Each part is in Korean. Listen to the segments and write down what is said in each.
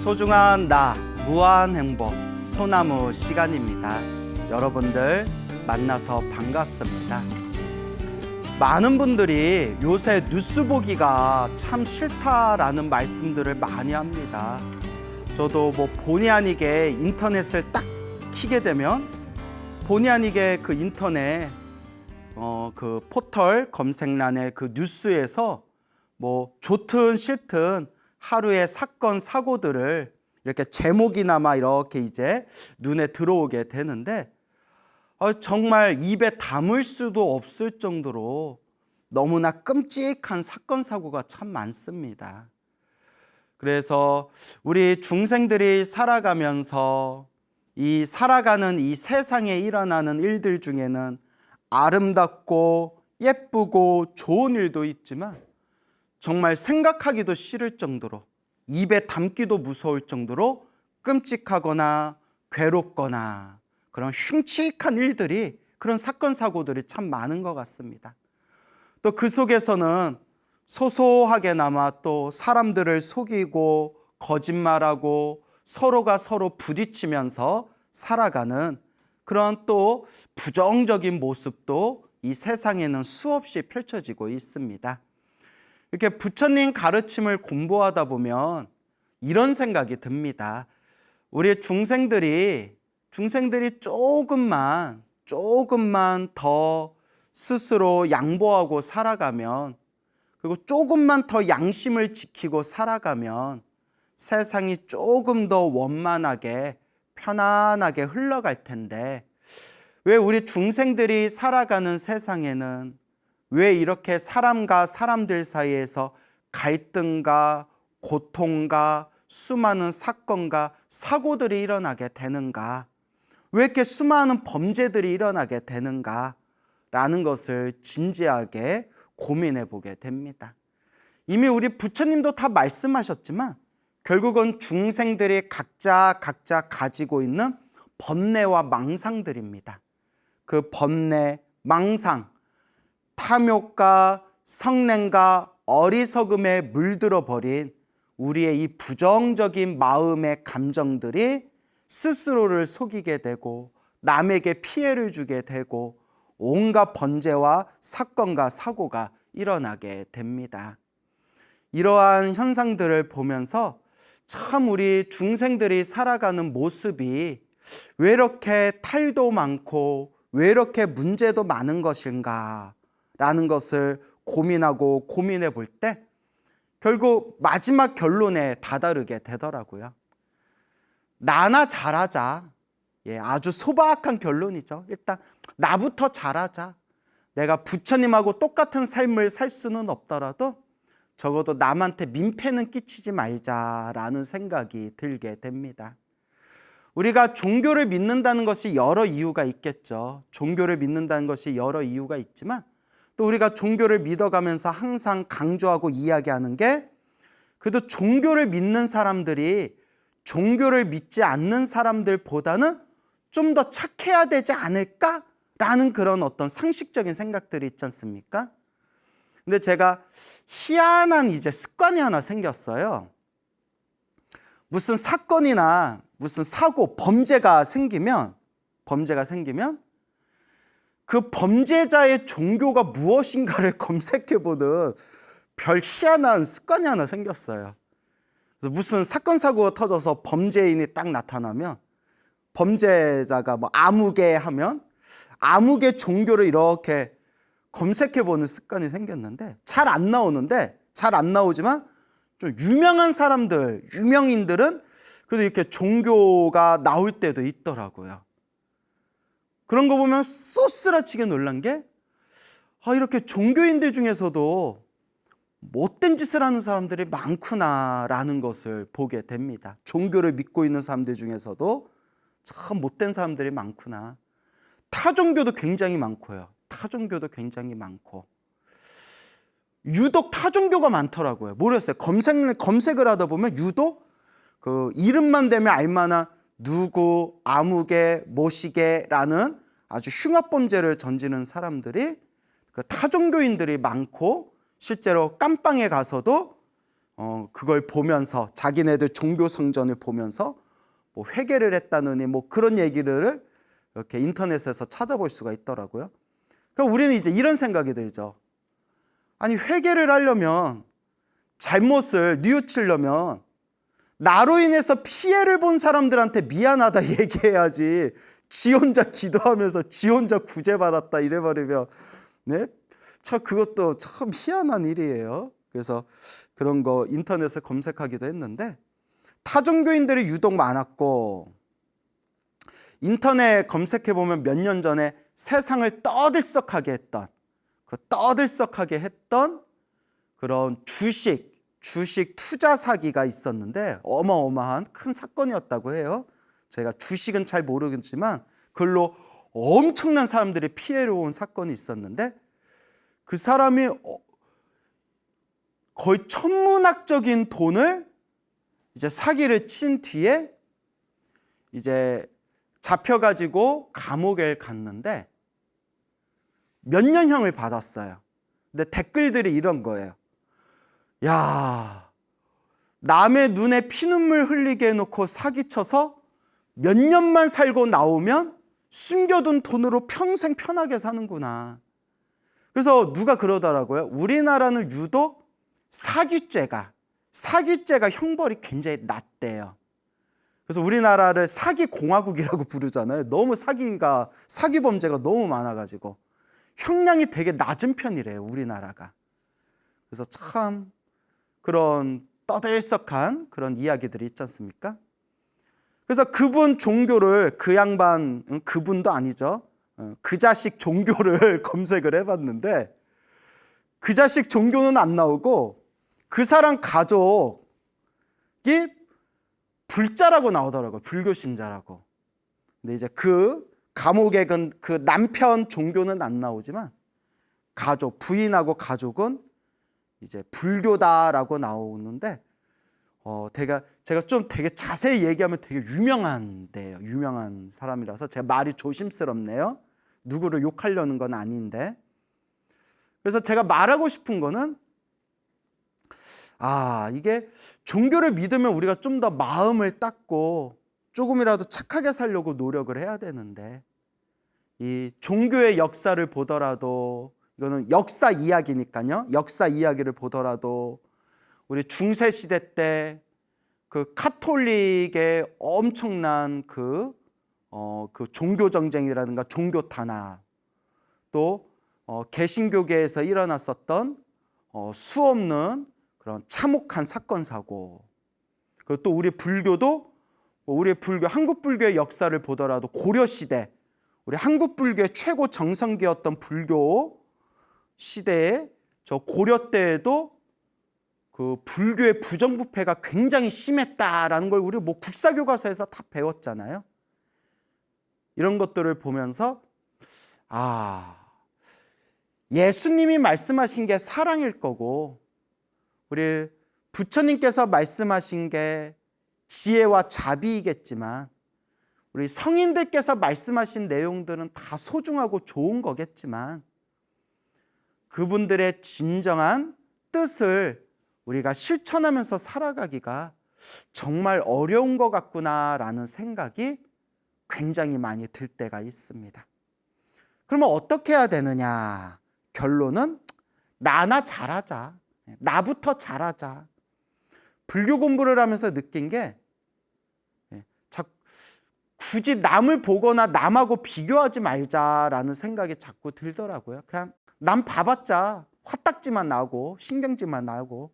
소중한 나, 무한 행복, 소나무 시간입니다. 여러분들 만나서 반갑습니다. 많은 분들이 요새 뉴스 보기가 참 싫다라는 말씀들을 많이 합니다. 저도 본의 아니게 인터넷을 딱 키게 되면 본의 아니게 그 인터넷 그 포털 검색란에 그 뉴스에서 좋든 싫든 하루의 사건 사고들을 이렇게 제목이나마 이렇게 이제 눈에 들어오게 되는데 정말 입에 담을 수도 없을 정도로 너무나 끔찍한 사건 사고가 참 많습니다. 그래서 우리 중생들이 살아가면서 살아가는 이 세상에 일어나는 일들 중에는 아름답고 예쁘고 좋은 일도 있지만 정말 생각하기도 싫을 정도로 입에 담기도 무서울 정도로 끔찍하거나 괴롭거나 그런 흉측한 일들이, 그런 사건 사고들이 참 많은 것 같습니다. 또 그 속에서는 소소하게나마 또 사람들을 속이고 거짓말하고 서로가 서로 부딪히면서 살아가는 그런 또 부정적인 모습도 이 세상에는 수없이 펼쳐지고 있습니다. 이렇게 부처님 가르침을 공부하다 보면 이런 생각이 듭니다. 우리 중생들이 조금만 더 스스로 양보하고 살아가면, 그리고 조금만 더 양심을 지키고 살아가면 세상이 조금 더 원만하게 편안하게 흘러갈 텐데, 왜 우리 중생들이 살아가는 세상에는 왜 이렇게 사람과 사람들 사이에서 갈등과 고통과 수많은 사건과 사고들이 일어나게 되는가? 왜 이렇게 수많은 범죄들이 일어나게 되는가? 라는 것을 진지하게 고민해 보게 됩니다. 이미 우리 부처님도 다 말씀하셨지만 결국은 중생들이 각자 가지고 있는 번뇌와 망상들입니다. 그 번뇌, 망상, 탐욕과 성냄과 어리석음에 물들어 버린 우리의 이 부정적인 마음의 감정들이 스스로를 속이게 되고 남에게 피해를 주게 되고 온갖 번제와 사건과 사고가 일어나게 됩니다. 이러한 현상들을 보면서 참 우리 중생들이 살아가는 모습이 왜 이렇게 탈도 많고 왜 이렇게 문제도 많은 것인가 라는 것을 고민하고 고민해 볼 때 결국 마지막 결론에 다다르게 되더라고요. 나나 잘하자. 아주 소박한 결론이죠. 일단 나부터 잘하자. 내가 부처님하고 똑같은 삶을 살 수는 없더라도 적어도 남한테 민폐는 끼치지 말자라는 생각이 들게 됩니다. 우리가 종교를 믿는다는 것이 여러 이유가 있겠죠. 종교를 믿는다는 것이 여러 이유가 있지만 또 우리가 종교를 믿어가면서 항상 강조하고 이야기하는 게, 그래도 종교를 믿는 사람들이 종교를 믿지 않는 사람들보다는 좀 더 착해야 되지 않을까라는 그런 어떤 상식적인 생각들이 있지 않습니까? 근데 제가 희한한 습관이 하나 생겼어요. 무슨 사건이나 무슨 사고, 범죄가 생기면 그 범죄자의 종교가 무엇인가를 검색해보는 별 희한한 습관이 하나 생겼어요. 그래서 무슨 사건 사고가 터져서 범죄인이 딱 나타나면 범죄자가 아무개 하면 아무개 종교를 이렇게 검색해보는 습관이 생겼는데 잘 안 나오지만 좀 유명한 사람들, 유명인들은 그래도 이렇게 종교가 나올 때도 있더라고요. 그런 거 보면 쏘스라치게 놀란 게 이렇게 종교인들 중에서도 못된 짓을 하는 사람들이 많구나라는 것을 보게 됩니다. 종교를 믿고 있는 사람들 중에서도 참 못된 사람들이 많구나. 타종교도 굉장히 많고요. 유독 타종교가 많더라고요. 모르겠어요. 검색을 하다 보면 유독 그 이름만 대면 알만한 누구, 아무개, 모시개라는 아주 흉악범죄를 저지르는 사람들이 그 타종교인들이 많고, 실제로 깜빵에 가서도 그걸 보면서 자기네들 종교 성전을 보면서 뭐 회개를 했다느니 뭐 그런 얘기를 이렇게 인터넷에서 찾아볼 수가 있더라고요. 그러니까 우리는 이제 이런 생각이 들죠. 아니 회개를 하려면 잘못을 뉘우치려면 나로 인해서 피해를 본 사람들한테 미안하다 얘기해야지 지 혼자 기도하면서 지 혼자 구제받았다 이래버리면 네? 참 그것도 참 희한한 일이에요. 그래서 그런 거 인터넷에 검색하기도 했는데 타종교인들이 유독 많았고 인터넷 검색해보면 몇 년 전에 세상을 떠들썩하게 했던 그런 주식 투자 사기가 있었는데 어마어마한 큰 사건이었다고 해요. 제가 주식은 잘 모르겠지만 그걸로 엄청난 사람들이 피해를 본 사건이 있었는데 그 사람이 거의 천문학적인 돈을 이제 사기를 친 뒤에 이제 잡혀가지고 감옥에 갔는데 몇 년형을 받았어요. 근데 댓글들이 이런 거예요. 야, 남의 눈에 피눈물 흘리게 해놓고 사기쳐서 몇 년만 살고 나오면 숨겨둔 돈으로 평생 편하게 사는구나. 그래서 누가 그러더라고요. 우리나라는 유독 사기죄가 형벌이 굉장히 낮대요. 그래서 우리나라를 사기 공화국이라고 부르잖아요. 너무 사기 범죄가 너무 많아가지고 형량이 되게 낮은 편이래요, 우리나라가. 그래서 참 그런 떠들썩한 그런 이야기들이 있지 않습니까? 그래서 그분 종교를 그분도 아니죠. 그 자식 종교를 검색을 해봤는데 그 자식 종교는 안 나오고 그 사람 가족이 불자라고 나오더라고요. 불교 신자라고. 근데 이제 그 감옥에 간 그 남편 종교는 안 나오지만 부인하고 가족은 이제 불교다라고 나오는데 제가 좀 되게 자세히 얘기하면 되게 유명한데요. 유명한 사람이라서 제가 말이 조심스럽네요. 누구를 욕하려는 건 아닌데. 그래서 제가 말하고 싶은 거는 이게 종교를 믿으면 우리가 좀 더 마음을 닦고 조금이라도 착하게 살려고 노력을 해야 되는데 이 종교의 역사를 보더라도 이거는 역사 이야기니까요. 역사 이야기를 보더라도 우리 중세 시대 때 그 카톨릭의 엄청난 그 종교 정쟁이라든가 종교 탄압, 또 개신교계에서 일어났었던 수없는 그런 참혹한 사건 사고, 그리고 또 우리 불교도 한국 불교의 역사를 보더라도 고려 시대 우리 한국 불교의 최고 정성기였던 불교 시대에 저 고려 때에도 그 불교의 부정부패가 굉장히 심했다라는 걸 우리 뭐 국사교과서에서 다 배웠잖아요. 이런 것들을 보면서 예수님이 말씀하신 게 사랑일 거고 우리 부처님께서 말씀하신 게 지혜와 자비이겠지만 우리 성인들께서 말씀하신 내용들은 다 소중하고 좋은 거겠지만 그분들의 진정한 뜻을 우리가 실천하면서 살아가기가 정말 어려운 것 같구나라는 생각이 굉장히 많이 들 때가 있습니다. 그러면 어떻게 해야 되느냐? 결론은 나나 잘하자. 나부터 잘하자. 불교 공부를 하면서 느낀 게 굳이 남을 보거나 남하고 비교하지 말자라는 생각이 자꾸 들더라고요. 그냥 남 봐봤자 화딱지만 나고 신경질만 나고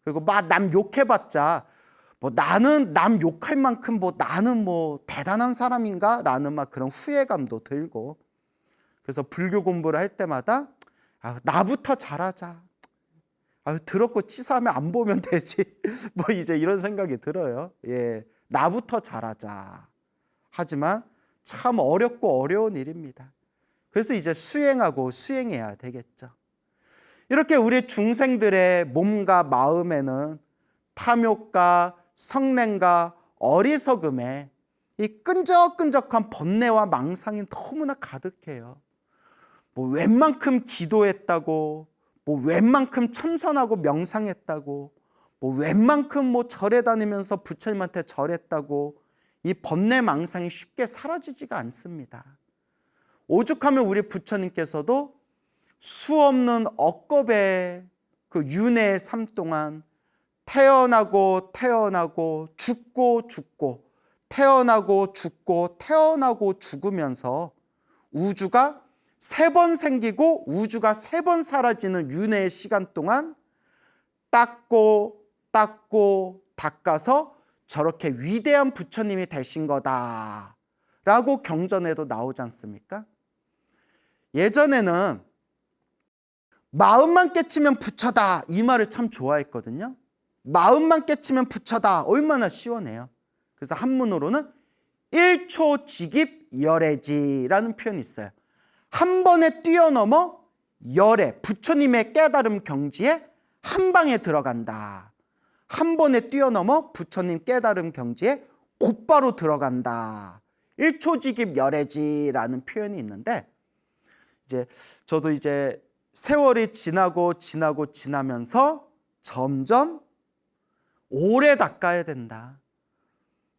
그리고 막 남 욕해봤자 뭐 나는 남 욕할 만큼 뭐 나는 뭐 대단한 사람인가? 라는 막 그런 후회감도 들고 그래서 불교 공부를 할 때마다 나부터 잘하자. 더럽고 치사하면 안 보면 되지. 뭐 이제 이런 생각이 들어요. 예, 나부터 잘하자. 하지만 참 어렵고 어려운 일입니다. 그래서 이제 수행해야 되겠죠. 이렇게 우리 중생들의 몸과 마음에는 탐욕과 성냄과 어리석음에 이 끈적끈적한 번뇌와 망상이 너무나 가득해요. 뭐 웬만큼 기도했다고 뭐 웬만큼 참선하고 명상했다고 뭐 웬만큼 뭐 절에 다니면서 부처님한테 절했다고 이 번뇌망상이 쉽게 사라지지가 않습니다. 오죽하면 우리 부처님께서도 수없는 억겁의 그 윤회의 삶 동안 태어나고 죽고 태어나고 죽으면서 우주가 3번 생기고 우주가 3번 사라지는 윤회의 시간 동안 닦고 닦아서 저렇게 위대한 부처님이 되신 거다라고 경전에도 나오지 않습니까? 예전에는 마음만 깨치면 부처다 이 말을 참 좋아했거든요. 마음만 깨치면 부처다 얼마나 시원해요. 그래서 한문으로는 1초 직입 열애지라는 표현이 있어요. 한 번에 뛰어넘어 열애, 부처님의 깨달음 경지에 한 방에 들어간다. 한 번에 뛰어넘어 부처님 깨달음 경지에 곧바로 들어간다. 1초 직입 열애지라는 표현이 있는데 이제 저도 이제 세월이 지나면서 점점 오래 닦아야 된다.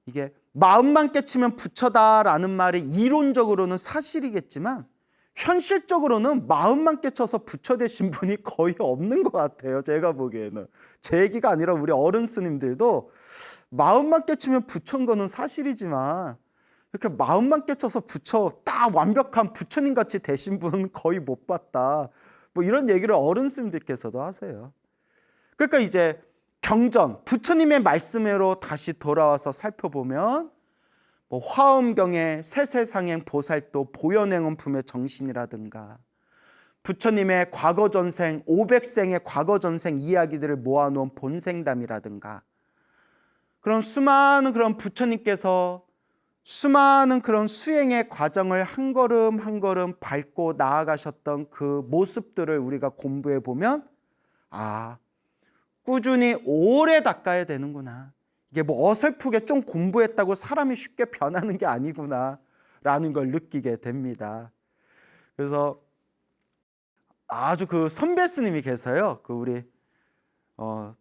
이게 마음만 깨치면 부처다라는 말이 이론적으로는 사실이겠지만 현실적으로는 마음만 깨쳐서 부처 되신 분이 거의 없는 것 같아요. 제가 보기에는. 제 얘기가 아니라 우리 어른 스님들도 마음만 깨치면 부처인 거는 사실이지만 이렇게 마음만 깨쳐서 부처 딱 완벽한 부처님 같이 되신 분은 거의 못 봤다. 뭐 이런 얘기를 어른 스님들께서도 하세요. 그러니까 이제 경전, 부처님의 말씀으로 다시 돌아와서 살펴보면 뭐 화엄경의 세세상행 보살도 보현행원품의 정신이라든가 부처님의 과거전생 500생의 과거전생 이야기들을 모아놓은 본생담이라든가 그런 수많은 그런 부처님께서 수많은 그런 수행의 과정을 한 걸음 한 걸음 밟고 나아가셨던 그 모습들을 우리가 공부해 보면 꾸준히 오래 닦아야 되는구나. 이게 뭐 어설프게 좀 공부했다고 사람이 쉽게 변하는 게 아니구나 라는 걸 느끼게 됩니다. 그래서 아주 그 선배 스님이 계세요. 그 우리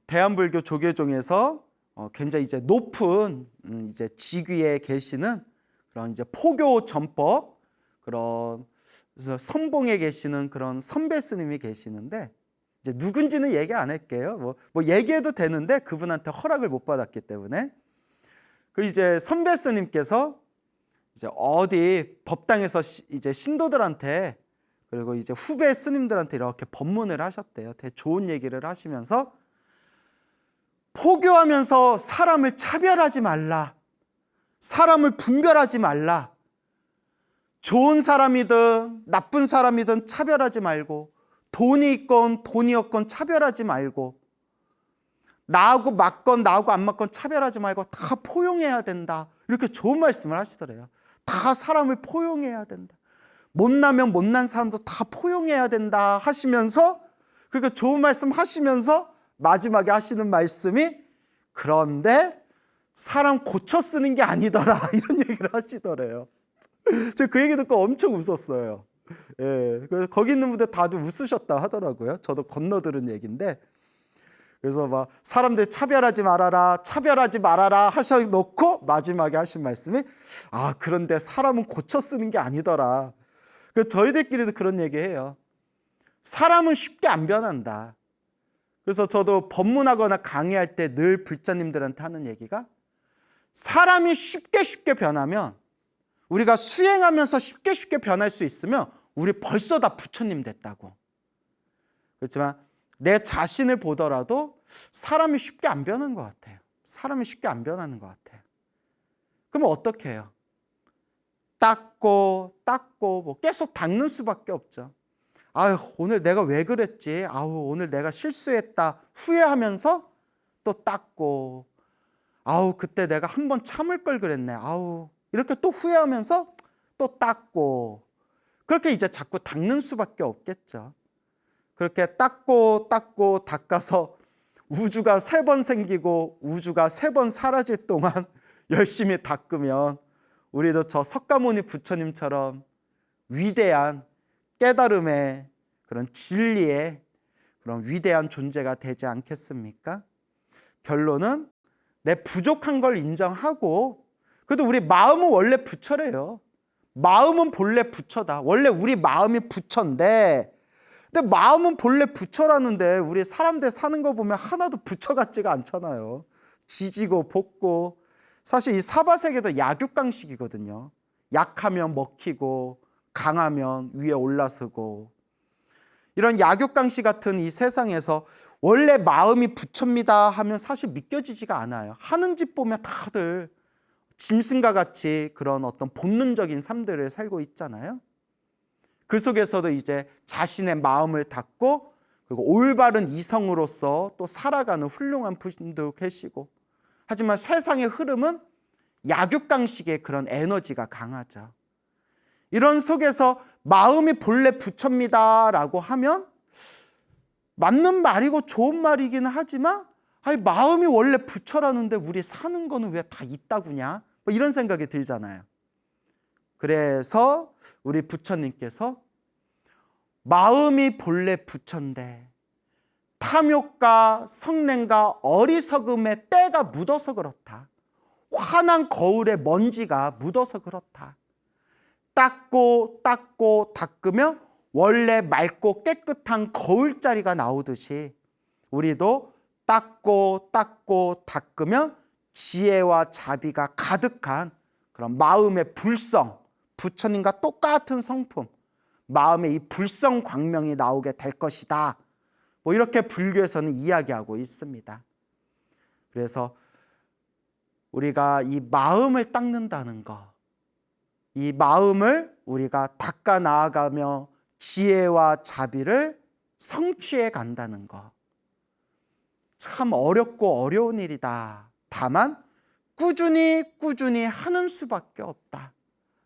대한불교 조계종에서 굉장히 이제 높은 이제 직위에 계시는 그런 이제 포교 전법 그런 그래서 선봉에 계시는 그런 선배 스님이 계시는데 이제 누군지는 얘기 안 할게요. 뭐 얘기해도 되는데 그분한테 허락을 못 받았기 때문에 그 이제 선배 스님께서 이제 어디 법당에서 이제 신도들한테 그리고 이제 후배 스님들한테 이렇게 법문을 하셨대요. 되게 좋은 얘기를 하시면서 포교하면서 사람을 차별하지 말라. 사람을 분별하지 말라. 좋은 사람이든 나쁜 사람이든 차별하지 말고 돈이 있건 돈이 없건 차별하지 말고 나하고 맞건 나하고 안 맞건 차별하지 말고 다 포용해야 된다. 이렇게 좋은 말씀을 하시더래요. 다 사람을 포용해야 된다. 못나면 못난 사람도 다 포용해야 된다 하시면서 그러니까 좋은 말씀 하시면서 마지막에 하시는 말씀이 그런데 사람 고쳐 쓰는 게 아니더라 이런 얘기를 하시더래요. 제가 그 얘기 듣고 엄청 웃었어요. 예, 그래서 거기 있는 분들 다들 웃으셨다 하더라고요. 저도 건너 들은 얘기인데 그래서 막 사람들 차별하지 말아라 하셔놓고 마지막에 하신 말씀이 그런데 사람은 고쳐 쓰는 게 아니더라. 그래서 저희들끼리도 그런 얘기해요. 사람은 쉽게 안 변한다. 그래서 저도 법문하거나 강의할 때 늘 불자님들한테 하는 얘기가 사람이 쉽게 변하면 우리가 수행하면서 쉽게 변할 수 있으면 우리 벌써 다 부처님 됐다고. 그렇지만 내 자신을 보더라도 사람이 쉽게 안 변하는 것 같아요. 사람이 쉽게 안 변하는 것 같아요. 그러면 어떻게 해요? 닦고 뭐 계속 닦는 수밖에 없죠. 오늘 내가 왜 그랬지? 오늘 내가 실수했다. 후회하면서 또 닦고 그때 내가 한번 참을 걸 그랬네. 이렇게 또 후회하면서 또 닦고 그렇게 이제 자꾸 닦는 수밖에 없겠죠. 그렇게 닦고 닦아서 우주가 3번 생기고 우주가 3번 사라질 동안 열심히 닦으면 우리도 저 석가모니 부처님처럼 위대한 깨달음의 그런 진리의 그런 위대한 존재가 되지 않겠습니까? 결론은 내 부족한 걸 인정하고, 그래도 우리 마음은 원래 부처래요. 마음은 본래 부처다. 원래 우리 마음이 부처인데, 근데 마음은 본래 부처라는데 우리 사람들 사는 거 보면 하나도 부처 같지가 않잖아요. 지지고 볶고. 사실 이 사바세계도 약육강식이거든요. 약하면 먹히고 강하면 위에 올라서고. 이런 약육강식 같은 이 세상에서 원래 마음이 부처입니다 하면 사실 믿겨지지가 않아요. 하는 짓 보면 다들 짐승과 같이 그런 어떤 본능적인 삶들을 살고 있잖아요. 그 속에서도 이제 자신의 마음을 닫고, 그리고 올바른 이성으로서 또 살아가는 훌륭한 분도 계시고. 하지만 세상의 흐름은 약육강식의 그런 에너지가 강하죠. 이런 속에서 마음이 본래 부처입니다라고 하면 맞는 말이고 좋은 말이기는 하지만, 아니 마음이 원래 부처라는데 우리 사는 거는 왜 다 있다구냐, 뭐 이런 생각이 들잖아요. 그래서 우리 부처님께서 마음이 본래 부처인데 탐욕과 성냄과 어리석음의 때가 묻어서 그렇다. 환한 거울에 먼지가 묻어서 그렇다. 닦고 닦으면 원래 맑고 깨끗한 거울자리가 나오듯이 우리도 닦고 닦으면 지혜와 자비가 가득한 그런 마음의 불성, 부처님과 똑같은 성품, 마음의 이 불성 광명이 나오게 될 것이다. 뭐 이렇게 불교에서는 이야기하고 있습니다. 그래서 우리가 이 마음을 닦는다는 것, 이 마음을 우리가 닦아 나아가며 지혜와 자비를 성취해 간다는 것, 참 어렵고 어려운 일이다. 다만 꾸준히 하는 수밖에 없다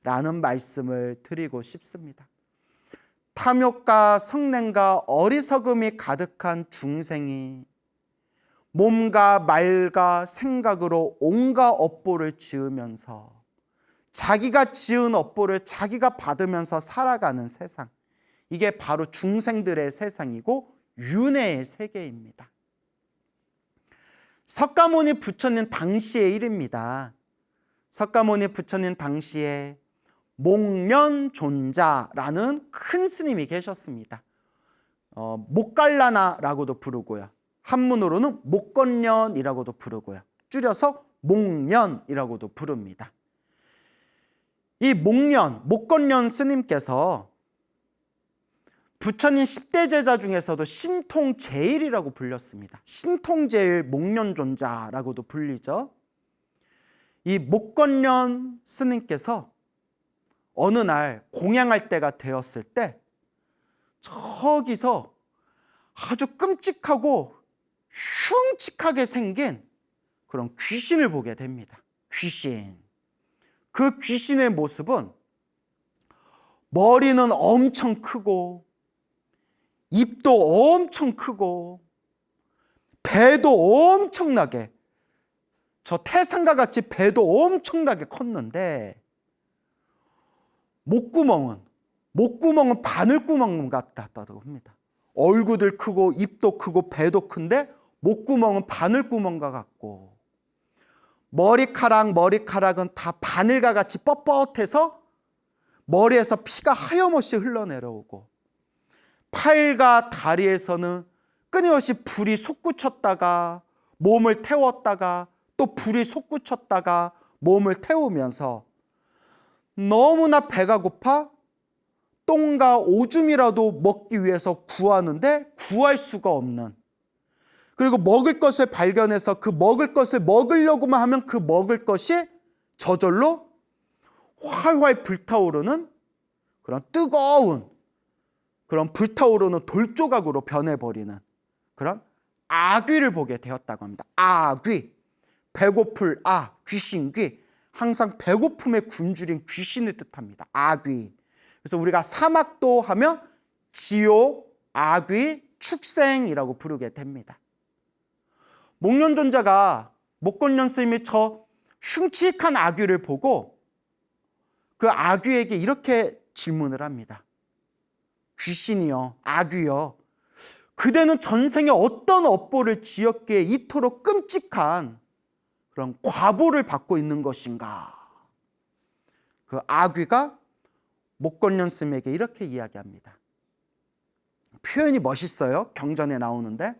라는 말씀을 드리고 싶습니다. 탐욕과 성냄과 어리석음이 가득한 중생이 몸과 말과 생각으로 온갖 업보를 지으면서 자기가 지은 업보를 자기가 받으면서 살아가는 세상, 이게 바로 중생들의 세상이고 윤회의 세계입니다. 석가모니 부처님 당시의 일입니다. 석가모니 부처님 당시에 목련존자라는 큰 스님이 계셨습니다. 목갈라나라고도 부르고요. 한문으로는 목건련이라고도 부르고요. 줄여서 목련이라고도 부릅니다. 이 목건련 스님께서 부처님 10대 제자 중에서도 신통제일이라고 불렸습니다. 신통제일 목련존자라고도 불리죠. 이 목건련 스님께서 어느 날 공양할 때가 되었을 때 저기서 아주 끔찍하고 흉측하게 생긴 그런 귀신을 보게 됩니다. 귀신. 그 귀신의 모습은 머리는 엄청 크고 입도 엄청 크고 배도 엄청나게, 저 태산과 같이 배도 엄청나게 컸는데 목구멍은 바늘구멍 같다고 합니다. 얼굴들 크고 입도 크고 배도 큰데 목구멍은 바늘구멍과 같고, 머리카락은 다 바늘과 같이 뻣뻣해서 머리에서 피가 하염없이 흘러내려오고, 팔과 다리에서는 끊임없이 불이 솟구쳤다가 몸을 태웠다가 또 불이 솟구쳤다가 몸을 태우면서 너무나 배가 고파 똥과 오줌이라도 먹기 위해서 구하는데 구할 수가 없는, 그리고 먹을 것을 발견해서 그 먹을 것을 먹으려고만 하면 그 먹을 것이 저절로 활활 불타오르는 그런 뜨거운, 그런 불타오르는 돌조각으로 변해버리는 그런 아귀를 보게 되었다고 합니다. 아귀, 배고플 귀신귀, 항상 배고픔에 굶주린 귀신을 뜻합니다. 아귀. 그래서 우리가 사막도 하면 지옥, 아귀, 축생이라고 부르게 됩니다. 목련존자가 스님이 저 흉측한 아귀를 보고 그 아귀에게 이렇게 질문을 합니다. 귀신이여, 아귀여, 그대는 전생에 어떤 업보를 지었기에 이토록 끔찍한 그런 과보를 받고 있는 것인가? 그 아귀가 목걸련 스님에게 이렇게 이야기합니다. 표현이 멋있어요. 경전에 나오는데,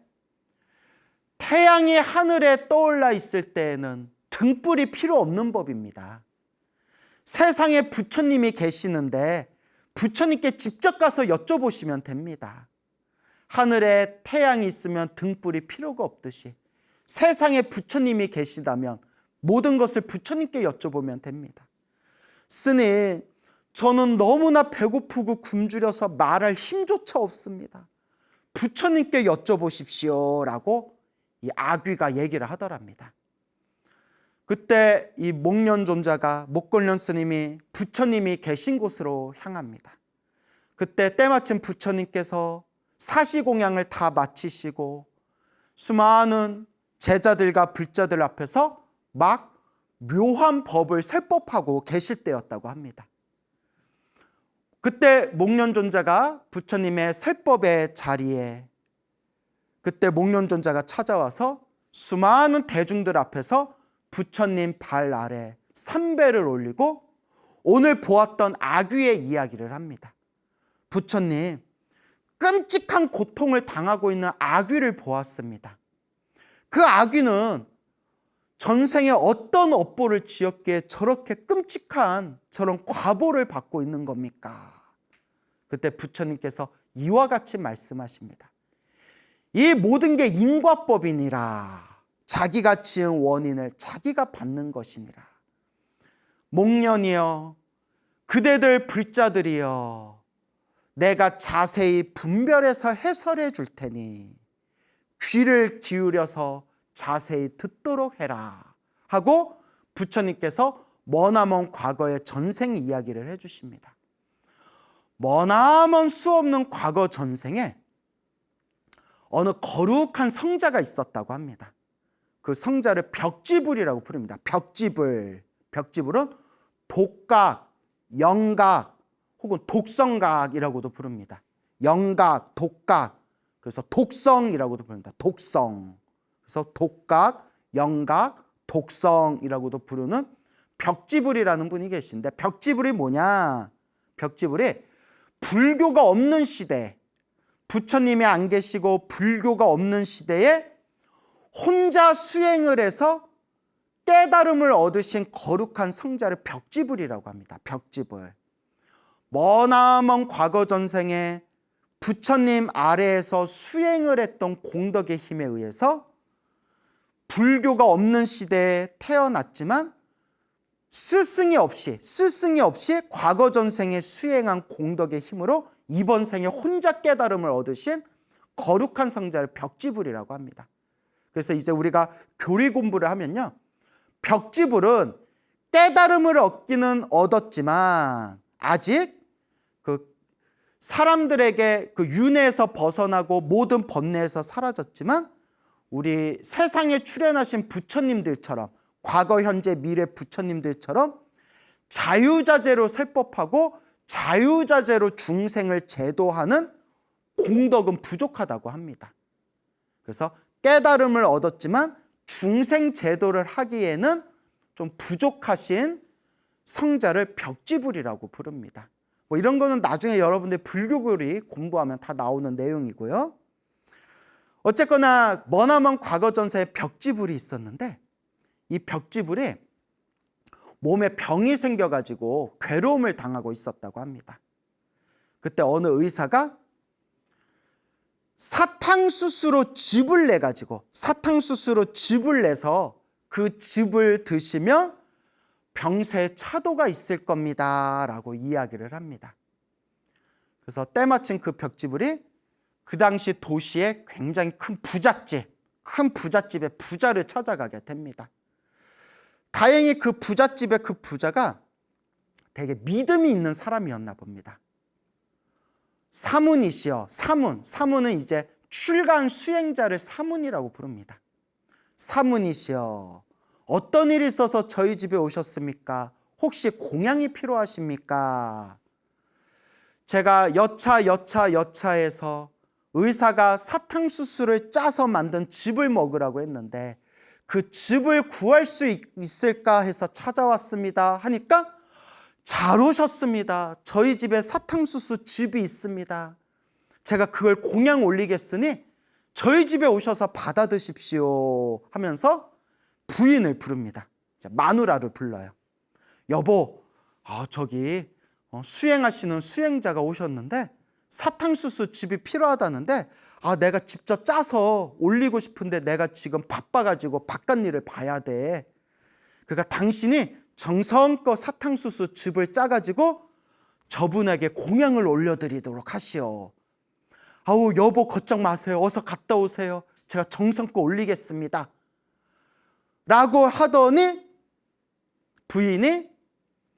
태양이 하늘에 떠올라 있을 때에는 등불이 필요 없는 법입니다. 세상에 부처님이 계시는데 부처님께 직접 가서 여쭤보시면 됩니다. 하늘에 태양이 있으면 등불이 필요가 없듯이 세상에 부처님이 계시다면 모든 것을 부처님께 여쭤보면 됩니다. 스님, 저는 너무나 배고프고 굶주려서 말할 힘조차 없습니다. 부처님께 여쭤보십시오 라고 이 아귀가 얘기를 하더랍니다. 그때 이 목련존자가, 목걸련 스님이 부처님이 계신 곳으로 향합니다. 그때 때마침 부처님께서 사시공양을 다 마치시고 수많은 제자들과 불자들 앞에서 막 묘한 법을 설법하고 계실 때였다고 합니다. 그때 목련존자가 부처님의 설법의 자리에, 그때 목련존자가 찾아와서 수많은 대중들 앞에서 부처님 발 아래 삼배를 올리고 오늘 보았던 아귀의 이야기를 합니다. 부처님, 끔찍한 고통을 당하고 있는 아귀를 보았습니다. 그 아귀는 전생에 어떤 업보를 지었기에 저렇게 끔찍한 저런 과보를 받고 있는 겁니까? 그때 부처님께서 이와 같이 말씀하십니다. 이 모든 게 인과법이니라. 자기가 지은 원인을 자기가 받는 것이니라. 목련이여, 그대들 불자들이여, 내가 자세히 분별해서 해설해 줄 테니 귀를 기울여서 자세히 듣도록 해라 하고 부처님께서 머나먼 과거의 전생 이야기를 해주십니다. 머나먼 수없는 과거 전생에 어느 거룩한 성자가 있었다고 합니다. 그 성자를 벽지불이라고 부릅니다. 벽지불. 벽지불은 독각, 영각 혹은 독성각이라고도 부릅니다. 영각, 독각, 그래서 독성이라고도 부릅니다. 독성. 그래서 독각, 영각, 독성이라고도 부르는 벽지불이라는 분이 계신데, 벽지불이 뭐냐? 벽지불이 불교가 없는 시대, 부처님이 안 계시고 불교가 없는 시대에 혼자 수행을 해서 깨달음을 얻으신 거룩한 성자를 벽지불이라고 합니다. 벽지불. 머나먼 과거 전생에 부처님 아래에서 수행을 했던 공덕의 힘에 의해서 불교가 없는 시대에 태어났지만 스승이 없이 과거 전생에 수행한 공덕의 힘으로 이번 생에 혼자 깨달음을 얻으신 거룩한 성자를 벽지불이라고 합니다. 그래서 이제 우리가 교리 공부를 하면요, 벽지불은 깨달음을 얻기는 얻었지만 아직 그 사람들에게 그 윤회에서 벗어나고 모든 번뇌에서 사라졌지만 우리 세상에 출현하신 부처님들처럼, 과거 현재 미래 부처님들처럼 자유자재로 설법하고 자유자재로 중생을 제도하는 공덕은 부족하다고 합니다. 그래서 깨달음을 얻었지만 중생 제도를 하기에는 좀 부족하신 성자를 벽지불이라고 부릅니다. 뭐 이런 거는 나중에 여러분들 불교교리 공부하면 다 나오는 내용이고요. 어쨌거나 머나먼 과거 전세에 벽지불이 있었는데 이 벽지불이 몸에 병이 생겨가지고 괴로움을 당하고 있었다고 합니다. 그때 어느 의사가 사탕수수로 즙을 내가지고 즙을 내서 그 즙을 드시면 병세에 차도가 있을 겁니다 라고 이야기를 합니다. 그래서 때마침 그 벽지불이 그 당시 도시에 굉장히 큰 부잣집의 부자를 찾아가게 됩니다. 다행히 그 부잣집의 그 부자가 되게 믿음이 있는 사람이었나 봅니다. 사문이시여, 사문은 이제 출가한 수행자를 사문이라고 부릅니다. 사문이시여, 어떤 일이 있어서 저희 집에 오셨습니까? 혹시 공양이 필요하십니까? 제가 여차해서 의사가 사탕수수를 짜서 만든 즙을 먹으라고 했는데 그 즙을 구할 수 있을까 해서 찾아왔습니다 하니까 잘 오셨습니다. 저희 집에 사탕수수 즙이 있습니다. 제가 그걸 공양 올리겠으니 저희 집에 오셔서 받아 드십시오 하면서 부인을 부릅니다. 마누라를 불러요. 여보, 저기 수행하시는 수행자가 오셨는데 사탕수수 즙이 필요하다는데 내가 직접 짜서 올리고 싶은데 내가 지금 바빠가지고 바깥 일을 봐야 돼. 그러니까 당신이 정성껏 사탕수수 즙을 짜가지고 저분에게 공양을 올려드리도록 하시오. 아우 여보 걱정 마세요. 어서 갔다 오세요. 제가 정성껏 올리겠습니다. 라고 하더니 부인이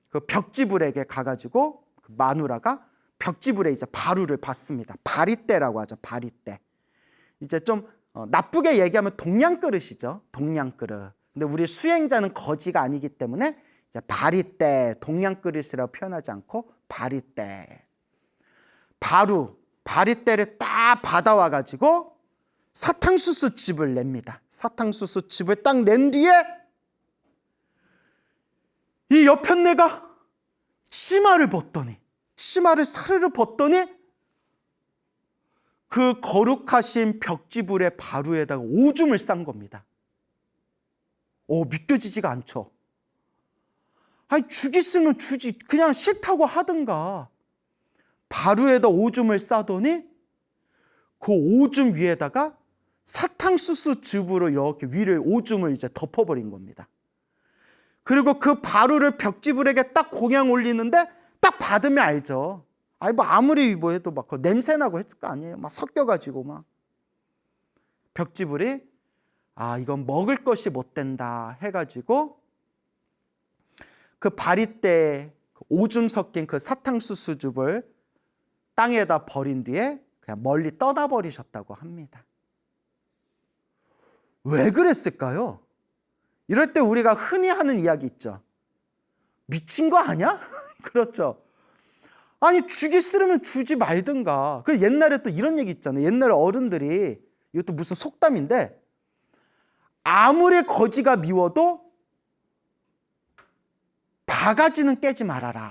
그 벽지불에게 가가지고 그 마누라가 벽지불에 이제 바루를 받습니다. 바리떼라고 하죠. 바리떼. 이제 좀 나쁘게 얘기하면 동양그릇이죠. 동양그릇. 근데 우리 수행자는 거지가 아니기 때문에 이제 바리떼, 동양그릇이라고 표현하지 않고 바리떼. 바리떼를 딱 받아와 가지고 사탕수수 즙을 냅니다. 사탕수수 즙을 딱 낸 뒤에 이 여편네가 치마를 사르르 벗더니 그 거룩하신 벽지불의 바루에다가 오줌을 싼 겁니다. 믿겨지지가 않죠. 아니 주겠으면 주지, 그냥 싫다고 하든가. 바루에다 오줌을 싸더니 그 오줌 위에다가 사탕수수 즙으로 이렇게 위를 오줌을 이제 덮어버린 겁니다. 그리고 그 바루를 벽지불에게 딱 공양 올리는데 딱 받으면 알죠. 아무리 해도 막 냄새 나고 했을 거 아니에요. 막 섞여가지고 막 벽지불이 이건 먹을 것이 못 된다 해가지고 그 바리떼 오줌 섞인 그 사탕수수즙을 땅에다 버린 뒤에 그냥 멀리 떠나버리셨다고 합니다. 왜 그랬을까요? 이럴 때 우리가 흔히 하는 이야기 있죠. 미친 거 아니야? 그렇죠. 아니 주기 싫으면 주지 말든가. 그 옛날에 또 이런 얘기 있잖아요. 옛날에 어른들이, 이것도 무슨 속담인데, 아무리 거지가 미워도 바가지는 깨지 말아라.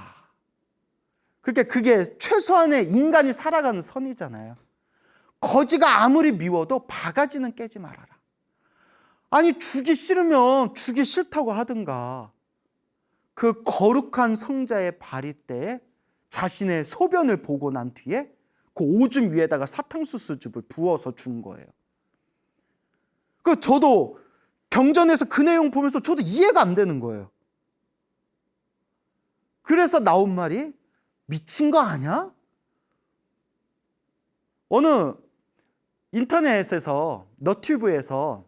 그러니까 그게 최소한의 인간이 살아가는 선이잖아요. 거지가 아무리 미워도 바가지는 깨지 말아라. 아니 주기 싫으면 주기 싫다고 하든가. 그 거룩한 성자의 바리떼에 자신의 소변을 보고 난 뒤에 그 오줌 위에다가 사탕수수즙을 부어서 준 거예요. 저도 경전에서 그 내용 보면서 저도 이해가 안 되는 거예요. 그래서 나온 말이 미친 거 아니야? 어느 인터넷에서 너튜브에서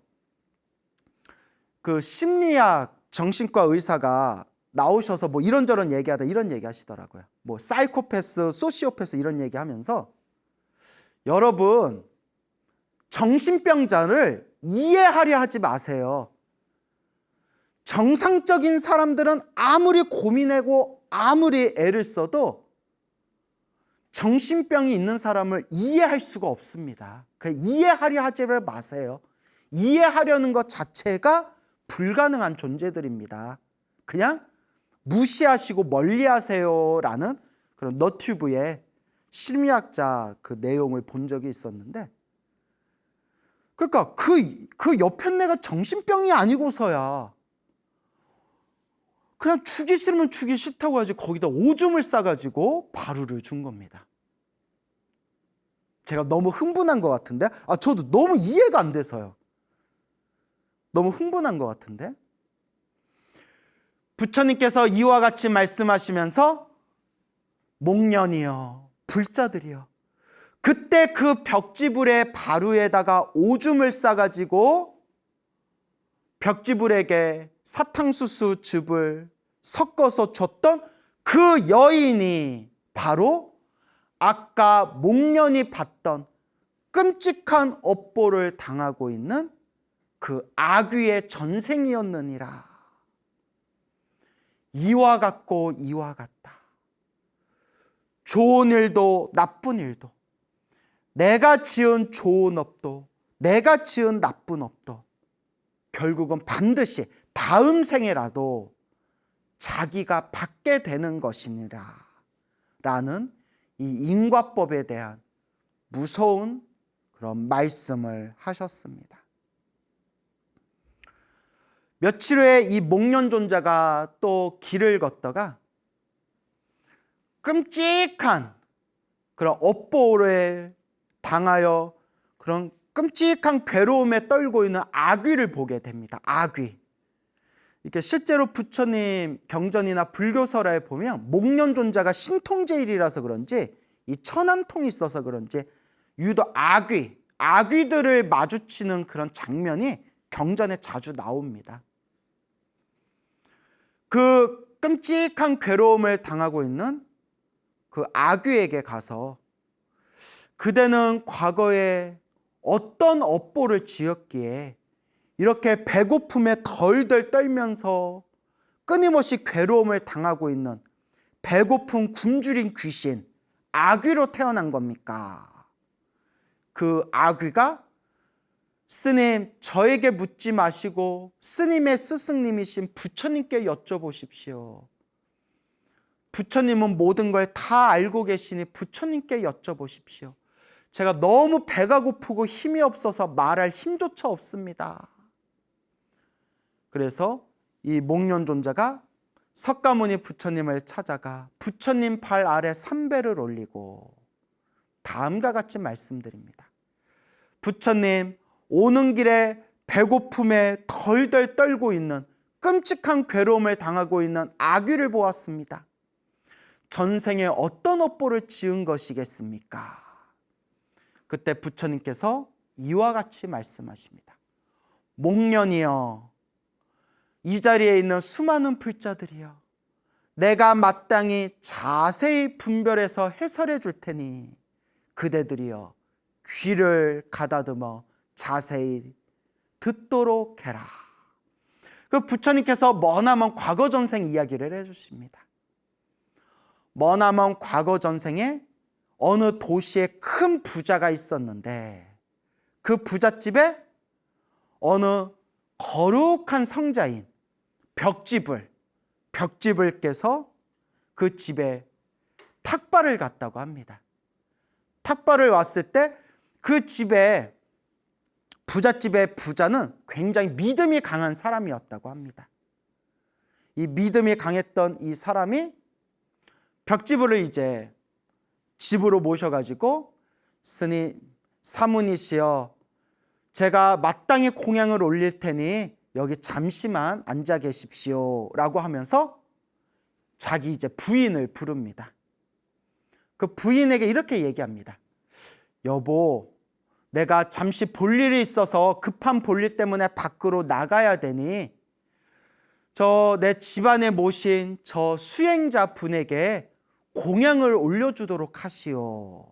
그 심리학 정신과 의사가 나오셔서 뭐 이런저런 얘기하다 이런 얘기 하시더라고요. 뭐 사이코패스, 소시오패스 이런 얘기 하면서 여러분 정신병자를 이해하려 하지 마세요. 정상적인 사람들은 아무리 고민하고 아무리 애를 써도 정신병이 있는 사람을 이해할 수가 없습니다. 이해하려 하지 마세요. 이해하려는 것 자체가 불가능한 존재들입니다. 그냥 무시하시고 멀리하세요라는 그런 너튜브의 심리학자 그 내용을 본 적이 있었는데, 그러니까 그 여편네가 정신병이 아니고서야 그냥 주기 싫으면 주기 싫다고 하지 거기다 오줌을 싸가지고 바루를 준 겁니다. 제가 너무 흥분한 것 같은데, 저도 너무 이해가 안 돼서요. 너무 흥분한 것 같은데. 부처님께서 이와 같이 말씀하시면서 목련이여 불자들이여, 그때 그 벽지불의 바루에다가 오줌을 싸가지고 벽지불에게 사탕수수 즙을 섞어서 줬던 그 여인이 바로 아까 목련이 받던 끔찍한 업보를 당하고 있는 그 아귀의 전생이었느니라. 이와 같고 이와 같다. 좋은 일도 나쁜 일도 내가 지은 좋은 업도, 내가 지은 나쁜 업도 결국은 반드시 다음 생에라도 자기가 받게 되는 것이니라 라는 이 인과법에 대한 무서운 그런 말씀을 하셨습니다. 며칠 후에 이 목련존자가 또 길을 걷다가 끔찍한 그런 업보를 당하여 그런 끔찍한 괴로움에 떨고 있는 아귀를 보게 됩니다. 아귀. 이렇게 실제로 부처님 경전이나 불교설에 보면 목련존자가 신통제일이라서 그런지 이 천안통이 있어서 그런지 유독 아귀들을 마주치는 그런 장면이 경전에 자주 나옵니다. 그 끔찍한 괴로움을 당하고 있는 그 아귀에게 가서 그대는 과거에 어떤 업보를 지었기에 이렇게 배고픔에 덜덜 떨면서 끊임없이 괴로움을 당하고 있는 배고픈 굶주린 귀신 아귀로 태어난 겁니까? 그 아귀가 스님, 저에게 묻지 마시고 스님의 스승님이신 부처님께 여쭤보십시오. 부처님은 모든 걸 다 알고 계시니 부처님께 여쭤보십시오. 제가 너무 배가 고프고 힘이 없어서 말할 힘조차 없습니다. 그래서 이 목련존자가 석가모니 부처님을 찾아가 부처님 발 아래 삼배를 올리고 다음과 같이 말씀드립니다. 부처님, 오는 길에 배고픔에 덜덜 떨고 있는 끔찍한 괴로움을 당하고 있는 아귀를 보았습니다. 전생에 어떤 업보를 지은 것이겠습니까? 그때 부처님께서 이와 같이 말씀하십니다. 목련이여, 이 자리에 있는 수많은 불자들이여, 내가 마땅히 자세히 분별해서 해설해 줄 테니 그대들이여 귀를 가다듬어 자세히 듣도록 해라. 그 부처님께서 머나먼 과거 전생 이야기를 해주십니다. 머나먼 과거 전생에 어느 도시에 큰 부자가 있었는데 그 부잣집에 어느 거룩한 성자인 벽지불께서 그 집에 탁발을 갔다고 합니다. 탁발을 왔을 때 그 집에 부잣집의 부자는 굉장히 믿음이 강한 사람이었다고 합니다. 이 믿음이 강했던 이 사람이 벽지불을 이제 집으로 모셔가지고 스님, 사문이시여, 제가 마땅히 공양을 올릴 테니 여기 잠시만 앉아 계십시오 라고 하면서 자기 이제 부인을 부릅니다. 그 부인에게 이렇게 얘기합니다. 여보, 내가 잠시 볼 일이 있어서 급한 볼일 때문에 밖으로 나가야 되니 저 내 집안에 모신 저 수행자 분에게 공양을 올려주도록 하시오.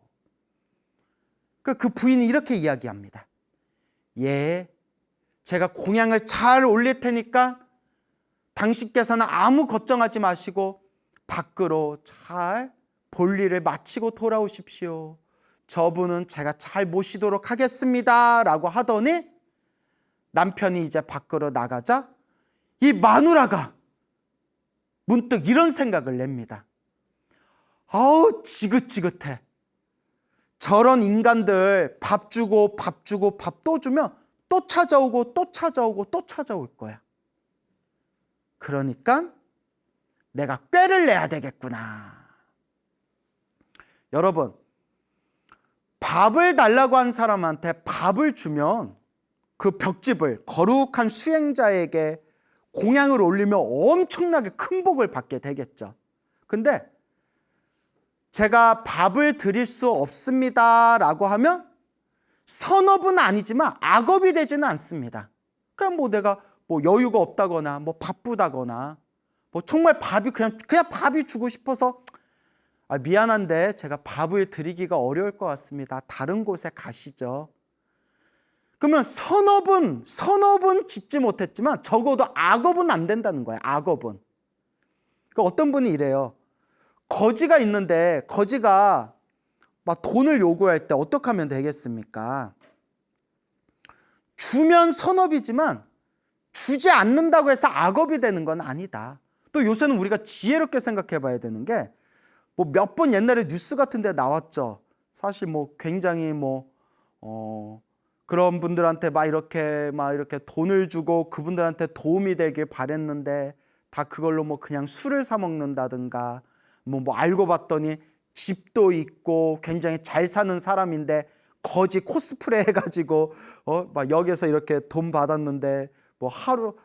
그 부인이 이렇게 이야기합니다. 예, 제가 공양을 잘 올릴 테니까 당신께서는 아무 걱정하지 마시고 밖으로 잘 볼일을 마치고 돌아오십시오. 저분은 제가 잘 모시도록 하겠습니다 라고 하더니 남편이 이제 밖으로 나가자 이 마누라가 문득 이런 생각을 냅니다. 아우, 지긋지긋해. 저런 인간들 밥 주고 밥 또 주면 또 찾아오고 또 찾아오고 또 찾아올 거야. 그러니까 내가 꾀를 내야 되겠구나. 여러분, 밥을 달라고 한 사람한테 밥을 주면 그 벽집을 거룩한 수행자에게 공양을 올리면 엄청나게 큰 복을 받게 되겠죠. 근데 제가 밥을 드릴 수 없습니다 라고 하면 선업은 아니지만 악업이 되지는 않습니다. 그냥 뭐 내가 뭐 여유가 없다거나 뭐 바쁘다거나 뭐 정말 밥이 그냥 밥이 주고 싶어서 미안한데 제가 밥을 드리기가 어려울 것 같습니다. 다른 곳에 가시죠. 그러면 선업은 짓지 못했지만 적어도 악업은 안 된다는 거예요. 악업은. 그러니까 어떤 분이 이래요. 거지가 있는데 거지가 막 돈을 요구할 때 어떻게 하면 되겠습니까? 주면 선업이지만 주지 않는다고 해서 악업이 되는 건 아니다. 또 요새는 우리가 지혜롭게 생각해 봐야 되는 게 뭐 몇 번 옛날에 뉴스 같은 데 나왔죠. 사실 뭐 굉장히 그런 분들한테 막 이렇게 돈을 주고 그분들한테 도움이 되길 바랬는데 다 그걸로 뭐 그냥 술을 사 먹는다든가 뭐 알고 봤더니 집도 있고 굉장히 잘 사는 사람인데 거지 코스프레 해가지고 막 여기서 이렇게 돈 받았는데 뭐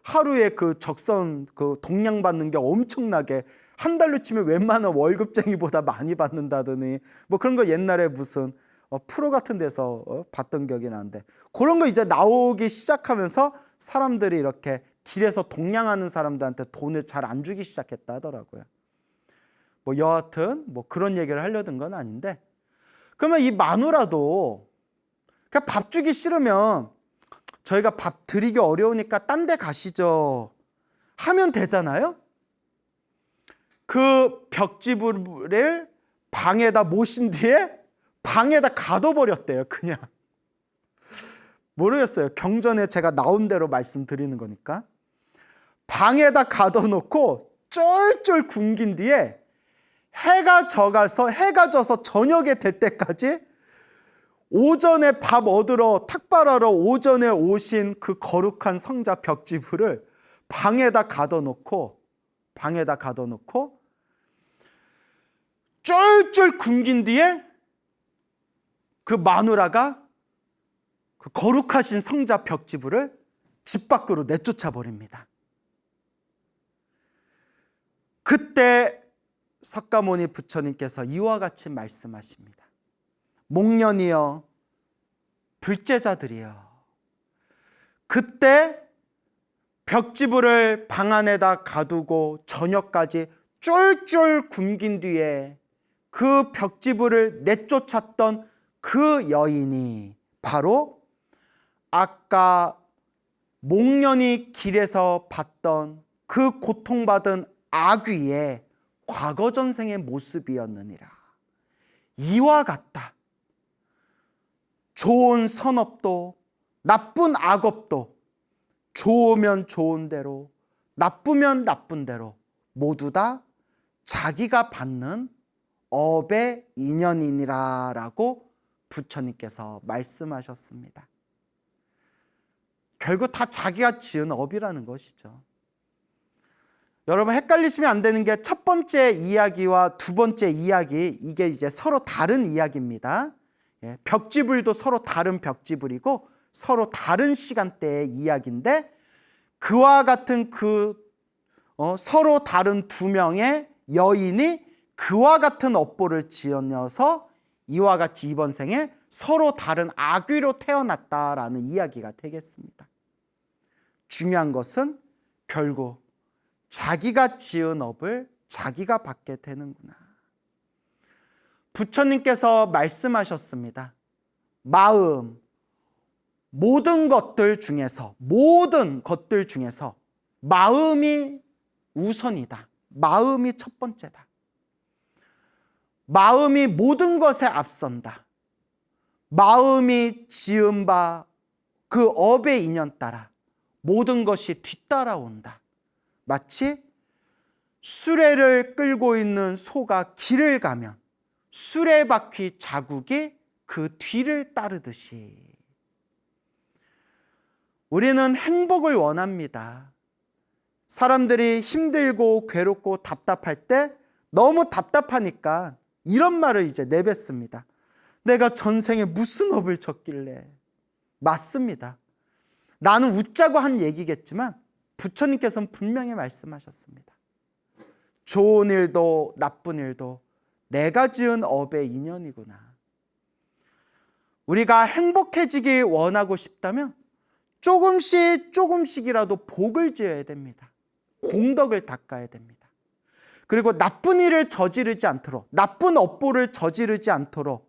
하루에 그 적선 그 동량 받는 게 엄청나게 한 달로 치면 웬만한 월급쟁이보다 많이 받는다더니 뭐 그런 거 옛날에 무슨 프로 같은 데서 봤던 기억이 나는데 그런 거 이제 나오기 시작하면서 사람들이 이렇게 길에서 동냥하는 사람들한테 돈을 잘 안 주기 시작했다 하더라고요. 뭐 여하튼 뭐 그런 얘기를 하려던 건 아닌데, 그러면 이 마누라도 그냥 밥 주기 싫으면 저희가 밥 드리기 어려우니까 딴 데 가시죠 하면 되잖아요. 그 벽지불을 방에다 모신 뒤에 방에다 가둬버렸대요. 그냥 모르겠어요. 경전에 제가 나온 대로 말씀드리는 거니까. 방에다 가둬놓고 쫄쫄 굶긴 뒤에 해가 져서 저녁에 될 때까지 오전에 밥 얻으러 탁발하러 오전에 오신 그 거룩한 성자 벽지불을 방에다 가둬놓고 쫄쫄 굶긴 뒤에 그 마누라가 그 거룩하신 성자 벽지불을 집 밖으로 내쫓아 버립니다. 그때 석가모니 부처님께서 이와 같이 말씀하십니다. 목련이여 불제자들이여, 그때 벽지불을 방 안에다 가두고 저녁까지 쫄쫄 굶긴 뒤에 그 벽지불을 내쫓았던 그 여인이 바로 아까 목련이 길에서 봤던 그 고통받은 아귀의 과거 전생의 모습이었느니라. 이와 같다. 좋은 선업도 나쁜 악업도 좋으면 좋은 대로 나쁘면 나쁜 대로 모두 다 자기가 받는 업의 인연이니라 라고 부처님께서 말씀하셨습니다. 결국 다 자기가 지은 업이라는 것이죠. 여러분 헷갈리시면 안 되는 게 첫 번째 이야기와 두 번째 이야기, 이게 이제 서로 다른 이야기입니다. 벽지불도 서로 다른 벽지불이고 서로 다른 시간대의 이야기인데, 그와 같은 서로 다른 두 명의 여인이 그와 같은 업보를 지어서 이와 같이 이번 생에 서로 다른 아귀로 태어났다라는 이야기가 되겠습니다. 중요한 것은 결국 자기가 지은 업을 자기가 받게 되는구나. 부처님께서 말씀하셨습니다. 모든 것들 중에서 마음이 우선이다. 마음이 첫 번째다. 마음이 모든 것에 앞선다. 마음이 지은 바 그 업의 인연 따라 모든 것이 뒤따라온다. 마치 수레를 끌고 있는 소가 길을 가면 수레바퀴 자국이 그 뒤를 따르듯이 우리는 행복을 원합니다. 사람들이 힘들고 괴롭고 답답할 때 너무 답답하니까 이런 말을 이제 내뱉습니다. 내가 전생에 무슨 업을 졌길래. 맞습니다. 나는 웃자고 한 얘기겠지만 부처님께서는 분명히 말씀하셨습니다. 좋은 일도 나쁜 일도 내가 지은 업의 인연이구나. 우리가 행복해지기 원하고 싶다면 조금씩이라도 복을 지어야 됩니다. 공덕을 닦아야 됩니다. 그리고 나쁜 일을 저지르지 않도록, 나쁜 업보를 저지르지 않도록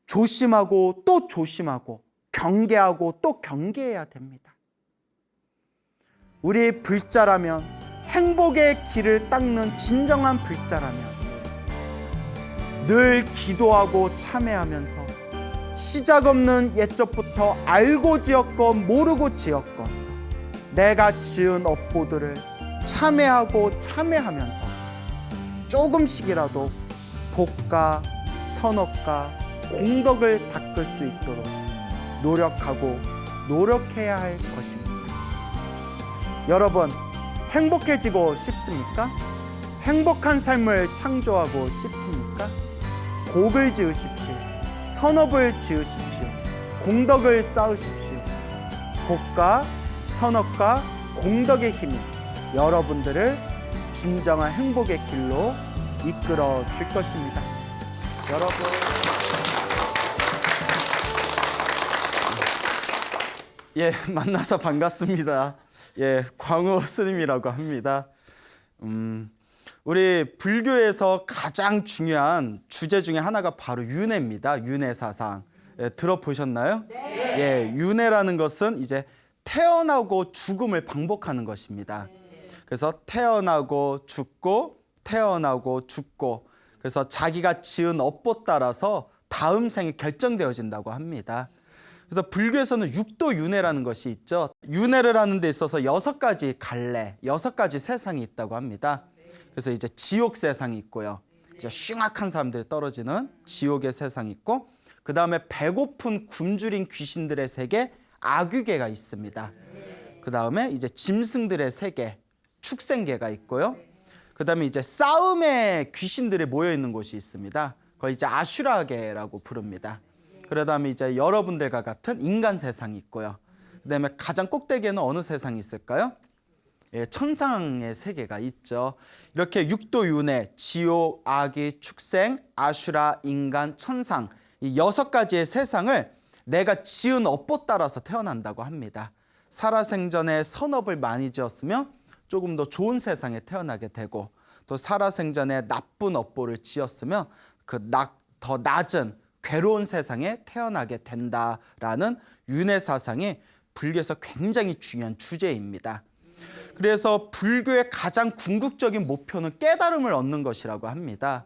조심하고 또 조심하고 경계하고 또 경계해야 됩니다. 우리 불자라면, 행복의 길을 닦는 진정한 불자라면 늘 기도하고 참회하면서 시작 없는 옛적부터 알고 지었건 모르고 지었건 내가 지은 업보들을 참회하고 참회하면서 조금씩이라도 복과 선업과 공덕을 닦을 수 있도록 노력하고 노력해야 할 것입니다. 여러분, 행복해지고 싶습니까? 행복한 삶을 창조하고 싶습니까? 복을 지으십시오. 선업을 지으십시오. 공덕을 쌓으십시오. 복과 선업과 공덕의 힘이 여러분들을 진정한 행복의 길로 이끌어 줄 것입니다. 여러분, 만나서 반갑습니다. 광우 스님이라고 합니다. 우리 불교에서 가장 중요한 주제 중에 하나가 바로 윤회입니다. 윤회 사상. 들어보셨나요? 네. 윤회라는 것은 이제 태어나고 죽음을 반복하는 것입니다. 그래서 태어나고 죽고 태어나고 죽고, 그래서 자기가 지은 업보 따라서 다음 생이 결정되어진다고 합니다. 그래서 불교에서는 육도 윤회라는 것이 있죠. 윤회를 하는 데 있어서 6가지 갈래, 6가지 세상이 있다고 합니다. 그래서 이제 지옥 세상이 있고요. 이제 흉악한 사람들이 떨어지는 지옥의 세상이 있고, 그 다음에 배고픈 굶주린 귀신들의 세계 아귀계가 있습니다. 그 다음에 이제 짐승들의 세계 축생계가 있고요. 그 다음에 이제 싸움의 귀신들이 모여 있는 곳이 있습니다. 그걸 이제 아슈라계라고 부릅니다. 그 다음에 이제 여러분들과 같은 인간 세상이 있고요. 그 다음에 가장 꼭대기에는 어느 세상이 있을까요? 천상의 세계가 있죠. 이렇게 육도윤회, 지옥, 아기, 축생, 아슈라, 인간, 천상, 이 6가지의 세상을 내가 지은 업보 따라서 태어난다고 합니다. 살아생전에 선업을 많이 지었으면 조금 더 좋은 세상에 태어나게 되고, 또 살아생전에 나쁜 업보를 지었으면 더 낮은 괴로운 세상에 태어나게 된다라는 윤회 사상이 불교에서 굉장히 중요한 주제입니다. 그래서 불교의 가장 궁극적인 목표는 깨달음을 얻는 것이라고 합니다.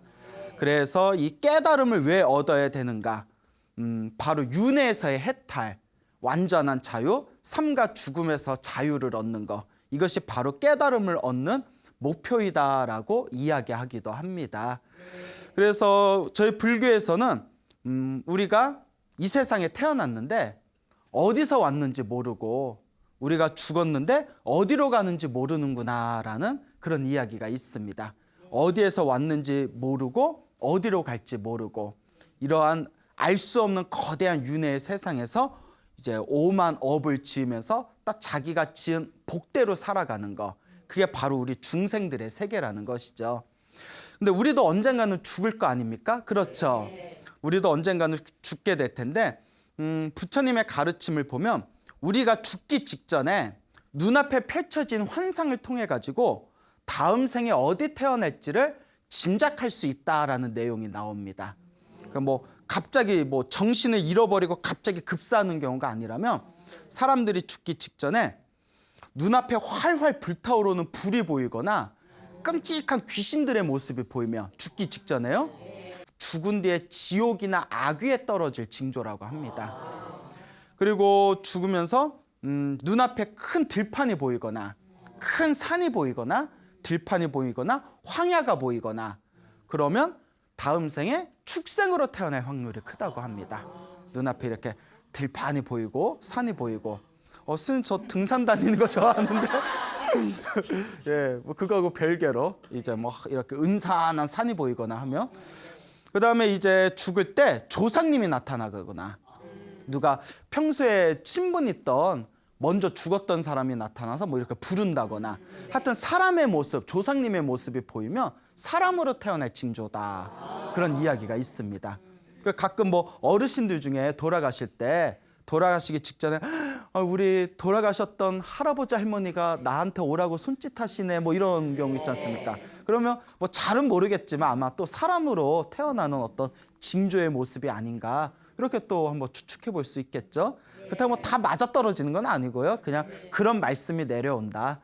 그래서 이 깨달음을 왜 얻어야 되는가? 바로 윤회에서의 해탈, 완전한 자유, 삶과 죽음에서 자유를 얻는 것, 이것이 바로 깨달음을 얻는 목표이다라고 이야기하기도 합니다. 그래서 저희 불교에서는 우리가 이 세상에 태어났는데 어디서 왔는지 모르고 우리가 죽었는데 어디로 가는지 모르는구나라는 그런 이야기가 있습니다. 어디에서 왔는지 모르고 어디로 갈지 모르고, 이러한 알 수 없는 거대한 윤회의 세상에서 이제 오만 업을 지으면서 딱 자기가 지은 복대로 살아가는 거, 그게 바로 우리 중생들의 세계라는 것이죠. 근데 우리도 언젠가는 죽을 거 아닙니까? 그렇죠. 우리도 언젠가는 죽게 될 텐데, 부처님의 가르침을 보면 우리가 죽기 직전에 눈앞에 펼쳐진 환상을 통해 가지고 다음 생에 어디 태어날지를 짐작할 수 있다라는 내용이 나옵니다. 그러니까 갑자기 정신을 잃어버리고 갑자기 급사하는 경우가 아니라면, 사람들이 죽기 직전에 눈앞에 활활 불타오르는 불이 보이거나 끔찍한 귀신들의 모습이 보이면 죽기 직전에요, 죽은 뒤에 지옥이나 악귀에 떨어질 징조라고 합니다. 그리고 죽으면서 눈앞에 큰 들판이 보이거나 큰 산이 보이거나 들판이 보이거나 황야가 보이거나, 그러면 다음 생에 축생으로 태어날 확률이 크다고 합니다. 눈앞에 이렇게 들판이 보이고 산이 보이고. 스님, 저 등산 다니는 거 좋아하는데 그거하고 별개로 이제 이렇게 은산한 산이 보이거나 하면, 그 다음에 이제 죽을 때 조상님이 나타나거나, 누가 평소에 친분 있던 먼저 죽었던 사람이 나타나서 이렇게 부른다거나, 하여튼 사람의 모습, 조상님의 모습이 보이면 사람으로 태어날 징조다, 그런 이야기가 있습니다. 가끔 어르신들 중에 돌아가시기 직전에 우리 돌아가셨던 할아버지 할머니가 나한테 오라고 손짓하시네, 이런 경우 있지 않습니까? 그러면 잘은 모르겠지만 아마 또 사람으로 태어나는 어떤 징조의 모습이 아닌가, 이렇게 또 한번 추측해 볼 수 있겠죠. 그렇다고 다 맞아떨어지는 건 아니고요. 그냥 그런 말씀이 내려온다.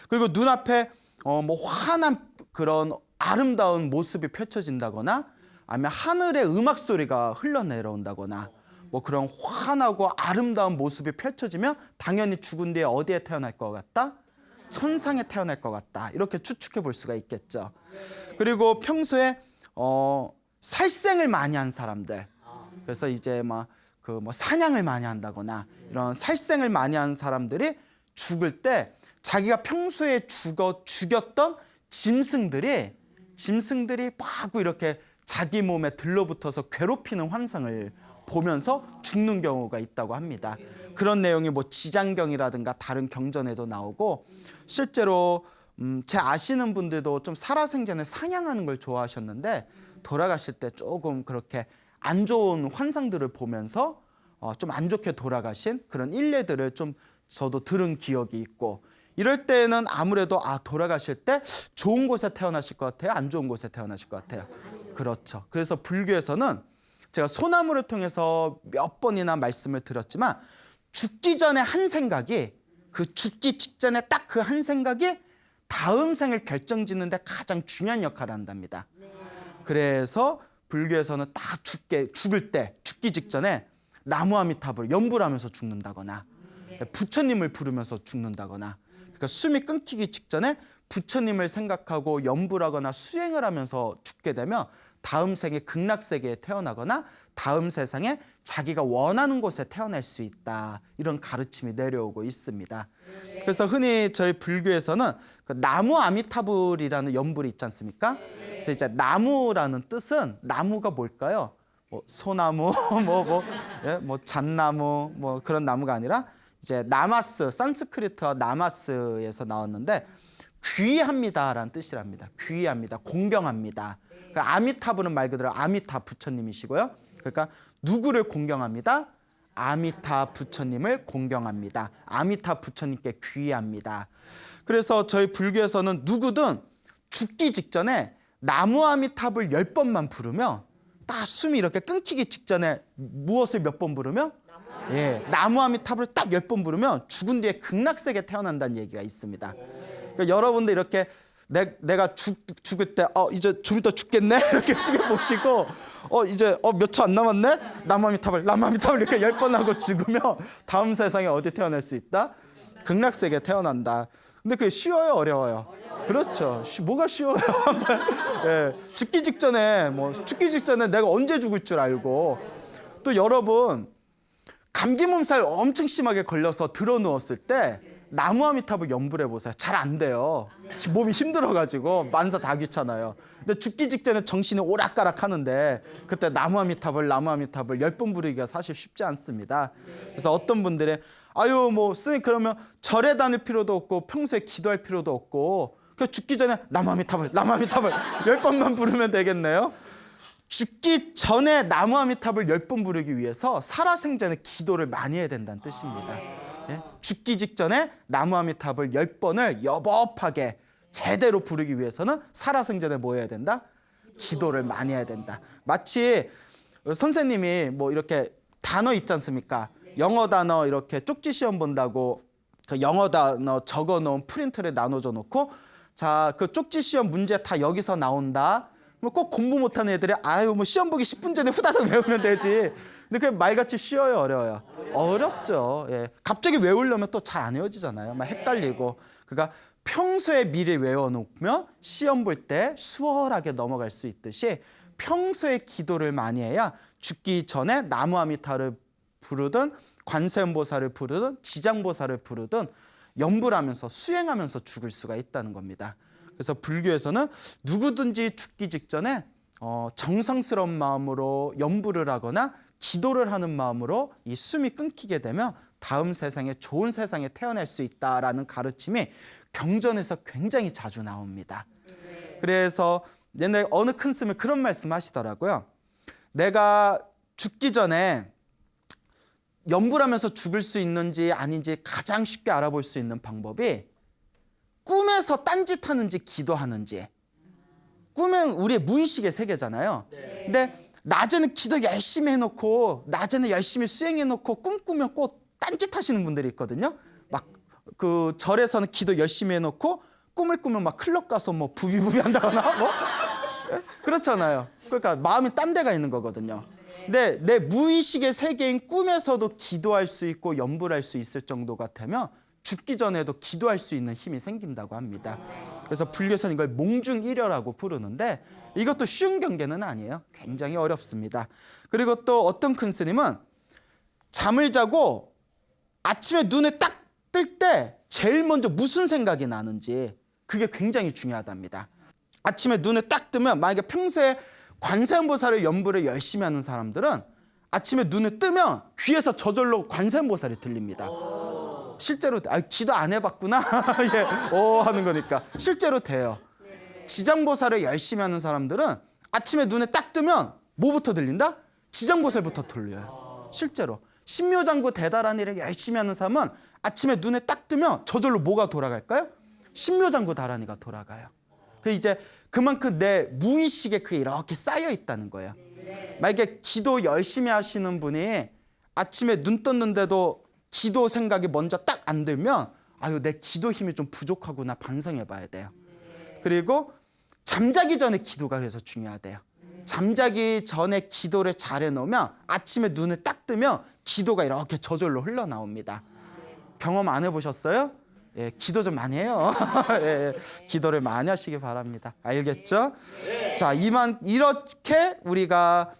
그리고 눈앞에 환한 그런 아름다운 모습이 펼쳐진다거나, 아니면 하늘의 음악 소리가 흘러내려온다거나 뭐 그런 환하고 아름다운 모습이 펼쳐지면 당연히 죽은 뒤에 어디에 태어날 것 같다? 천상에 태어날 것 같다. 이렇게 추측해 볼 수가 있겠죠. 그리고 평소에 살생을 많이 한 사람들, 그래서 이제 막 그 뭐 사냥을 많이 한다거나 이런 살생을 많이 한 사람들이 죽을 때 자기가 평소에 죽였던 짐승들이 마구 이렇게 자기 몸에 들러붙어서 괴롭히는 환상을 보면서 죽는 경우가 있다고 합니다. 그런 내용이 뭐 지장경이라든가 다른 경전에도 나오고, 실제로 제 아시는 분들도 좀 살아생전에 사냥하는 걸 좋아하셨는데 돌아가실 때 조금 그렇게 안 좋은 환상들을 보면서 좀 안 좋게 돌아가신 그런 일례들을 좀 저도 들은 기억이 있고, 이럴 때는 아무래도 돌아가실 때 좋은 곳에 태어나실 것 같아요? 안 좋은 곳에 태어나실 것 같아요? 그렇죠. 그래서 불교에서는 제가 소나무를 통해서 몇 번이나 말씀을 드렸지만 죽기 전에 한 생각이, 그 죽기 직전에 딱 그 한 생각이 다음 생을 결정짓는 데 가장 중요한 역할을 한답니다. 그래서 불교에서는 딱 죽을 때, 죽기 직전에 나무아미타불 연불 하면서 죽는다거나 부처님을 부르면서 죽는다거나, 그러니까 숨이 끊기기 직전에 부처님을 생각하고 연불하거나 수행을 하면서 죽게 되면 다음 생에 극락세계에 태어나거나 다음 세상에 자기가 원하는 곳에 태어날 수 있다, 이런 가르침이 내려오고 있습니다. 그래서 흔히 저희 불교에서는 그 나무 아미타불이라는 연불이 있지 않습니까? 그래서 이제 나무라는 뜻은, 나무가 뭘까요? 뭐 소나무, 뭐 잣나무, 뭐 그런 나무가 아니라 이제 나마스, 산스크리트어 나마스에서 나왔는데 귀합니다라는 뜻이랍니다. 귀합니다, 공경합니다. 그러니까 아미타불은 말 그대로 아미타 부처님이시고요. 그러니까 누구를 공경합니다? 아미타 부처님을 공경합니다. 아미타 부처님께 귀합니다. 그래서 저희 불교에서는 누구든 죽기 직전에 나무 아미타불 10번만 부르면, 딱 숨이 이렇게 끊기기 직전에 무엇을 몇 번 부르면? 나무 아미타불을 딱 10번 부르면 죽은 뒤에 극락세계에 태어난다는 얘기가 있습니다. 그러니까 여러분들 이렇게 내가 죽을 때 이제 좀 이따 죽겠네 이렇게 시계 보시고 이제 몇 초 안 남았네, 나무 아미타불 이렇게 10번 하고 죽으면 다음 세상에 어디 태어날 수 있다? 극락세계에 태어난다. 근데 그게 쉬워요, 어려워요? 그렇죠. 뭐가 쉬워요? 죽기 직전에 내가 언제 죽을 줄 알고. 또 여러분, 감기 몸살 엄청 심하게 걸려서 들어 누웠을 때 나무 아미타불 연불해 보세요. 잘 안 돼요. 몸이 힘들어가지고 만사 다 귀찮아요. 근데 죽기 직전에 정신이 오락가락 하는데 그때 나무 아미타불 10번 부르기가 사실 쉽지 않습니다. 그래서 어떤 분들이 스님 그러면 절에 다닐 필요도 없고 평소에 기도할 필요도 없고 그냥 죽기 전에 나무 아미타불 10번만 부르면 되겠네요. 죽기 전에 나무 아미타불 10번 부르기 위해서 살아생전에 기도를 많이 해야 된다는 뜻입니다. 죽기 직전에 나무 아미타불 10번을 여법하게 제대로 부르기 위해서는 살아생전에 뭐 해야 된다? 기도를 많이 해야 된다. 마치 선생님이 뭐 이렇게 단어 있지 않습니까? 영어 단어 이렇게 쪽지 시험 본다고 그 영어 단어 적어 놓은 프린트를 나눠줘 놓고, 자, 그 쪽지 시험 문제 다 여기서 나온다. 뭐 꼭 공부 못하는 애들이 뭐 시험 보기 10분 전에 후다닥 외우면 되지. 근데 그게 말같이 쉬워요, 어려워요? 어렵죠. 갑자기 외우려면 또 잘 안 외워지잖아요. 막 헷갈리고. 그러니까 평소에 미리 외워놓으면 시험 볼 때 수월하게 넘어갈 수 있듯이 평소에 기도를 많이 해야 죽기 전에 나무 아미타를 부르든 관세음보살을 부르든 지장보살을 부르든 연불하면서 수행하면서 죽을 수가 있다는 겁니다. 그래서 불교에서는 누구든지 죽기 직전에 정성스러운 마음으로 연불을 하거나 기도를 하는 마음으로 이 숨이 끊기게 되면 다음 세상에 좋은 세상에 태어날 수 있다라는 가르침이 경전에서 굉장히 자주 나옵니다. 그래서 옛날에 어느 큰 스님이 그런 말씀 하시더라고요. 내가 죽기 전에 연불하면서 죽을 수 있는지 아닌지 가장 쉽게 알아볼 수 있는 방법이 꿈에서 딴짓하는지 기도하는지. 꿈은 우리의 무의식의 세계잖아요. 근데 낮에는 기도 열심히 해놓고 낮에는 열심히 수행해놓고 꿈 꾸면 꼭 딴짓하시는 분들이 있거든요. 막 그 절에서는 기도 열심히 해놓고 꿈을 꾸면 막 클럽 가서 뭐 부비부비 한다거나 그렇잖아요. 그러니까 마음이 딴 데가 있는 거거든요. 근데 내 무의식의 세계인 꿈에서도 기도할 수 있고 염불할 수 있을 정도 같으면 죽기 전에도 기도할 수 있는 힘이 생긴다고 합니다. 그래서 불교에서는 이걸 몽중일여라고 부르는데 이것도 쉬운 경계는 아니에요. 굉장히 어렵습니다. 그리고 또 어떤 큰 스님은 잠을 자고 아침에 눈에 딱 뜰 때 제일 먼저 무슨 생각이 나는지 그게 굉장히 중요하답니다. 아침에 눈에 딱 뜨면 만약에 평소에 관세음보살의 염불을 열심히 하는 사람들은 아침에 눈에 뜨면 귀에서 저절로 관세음보살이 들립니다. 실제로 기도 안 해봤구나 예, 하는 거니까 실제로 돼요. 지장보살을 열심히 하는 사람들은 아침에 눈에 딱 뜨면 뭐부터 들린다? 지장보살부터 들려요. 실제로 신묘장구 대단한 일을 열심히 하는 사람은 아침에 눈에 딱 뜨면 저절로 뭐가 돌아갈까요? 신묘장구 다란이가 돌아가요. 그 이제 그만큼 내 무의식에 그게 이렇게 쌓여 있다는 거예요. 만약에 기도 열심히 하시는 분이 아침에 눈 떴는데도 기도 생각이 먼저 딱 안 들면 아유 내 기도 힘이 좀 부족하구나 반성해 봐야 돼요. 그리고 잠자기 전에 기도가 그래서 중요하대요. 잠자기 전에 기도를 잘 해놓으면 아침에 눈을 딱 뜨면 기도가 이렇게 저절로 흘러나옵니다. 경험 안 해보셨어요? 예, 기도 좀 많이 해요. 예, 기도를 많이 하시기 바랍니다. 알겠죠? 자, 이렇게 우리가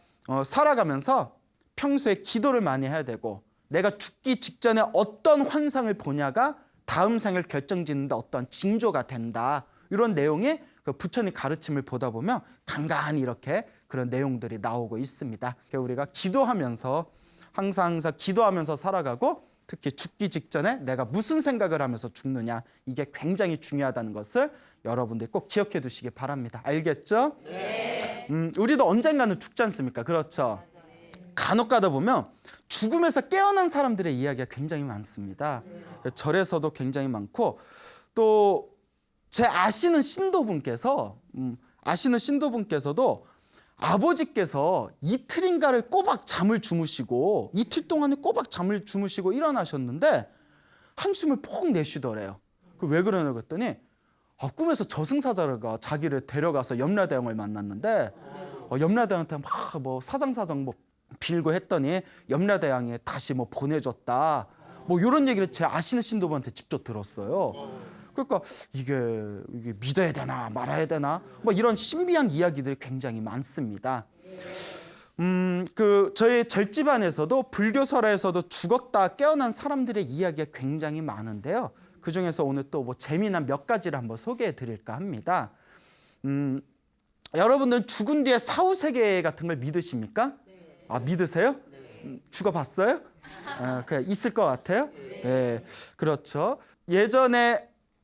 살아가면서 평소에 기도를 많이 해야 되고 내가 죽기 직전에 어떤 환상을 보냐가 다음 생을 결정짓는데 어떤 징조가 된다. 이런 내용이 그 부처님 가르침을 보다 보면 간간히 이렇게 그런 내용들이 나오고 있습니다. 우리가 기도하면서 항상 기도하면서 살아가고 특히 죽기 직전에 내가 무슨 생각을 하면서 죽느냐 이게 굉장히 중요하다는 것을 여러분들이 꼭 기억해 두시기 바랍니다. 알겠죠? 네. 우리도 언젠가는 죽지 않습니까? 그렇죠? 간혹 가다 보면 죽음에서 깨어난 사람들의 이야기가 굉장히 많습니다. 절에서도 굉장히 많고 또 제 아시는 신도분께서도 아버지께서 이틀인가를 꼬박 잠을 주무시고 이틀 동안에 꼬박 잠을 주무시고 일어나셨는데 한숨을 푹 내쉬더래요. 왜 그러냐고 그랬더니 꿈에서 저승사자가 자기를 데려가서 염라대왕을 만났는데 염라대왕한테 막 뭐 사정사정 뭐 빌고 했더니 염라대왕이 다시 뭐 보내줬다. 뭐 이런 얘기를 제 아시는 신도분한테 직접 들었어요. 그러니까 이게 믿어야 되나 말아야 되나 뭐 이런 신비한 이야기들이 굉장히 많습니다. 저희 절집안에서도 불교설에서도 죽었다 깨어난 사람들의 이야기가 굉장히 많은데요. 그 중에서 오늘 또 뭐 재미난 몇 가지를 한번 소개해 드릴까 합니다. 여러분들은 죽은 뒤에 사후세계 같은 걸 믿으십니까? 아, 믿으세요? 죽어봤어요? 그냥 있을 것 같아요? 네, 그렇죠. 예전에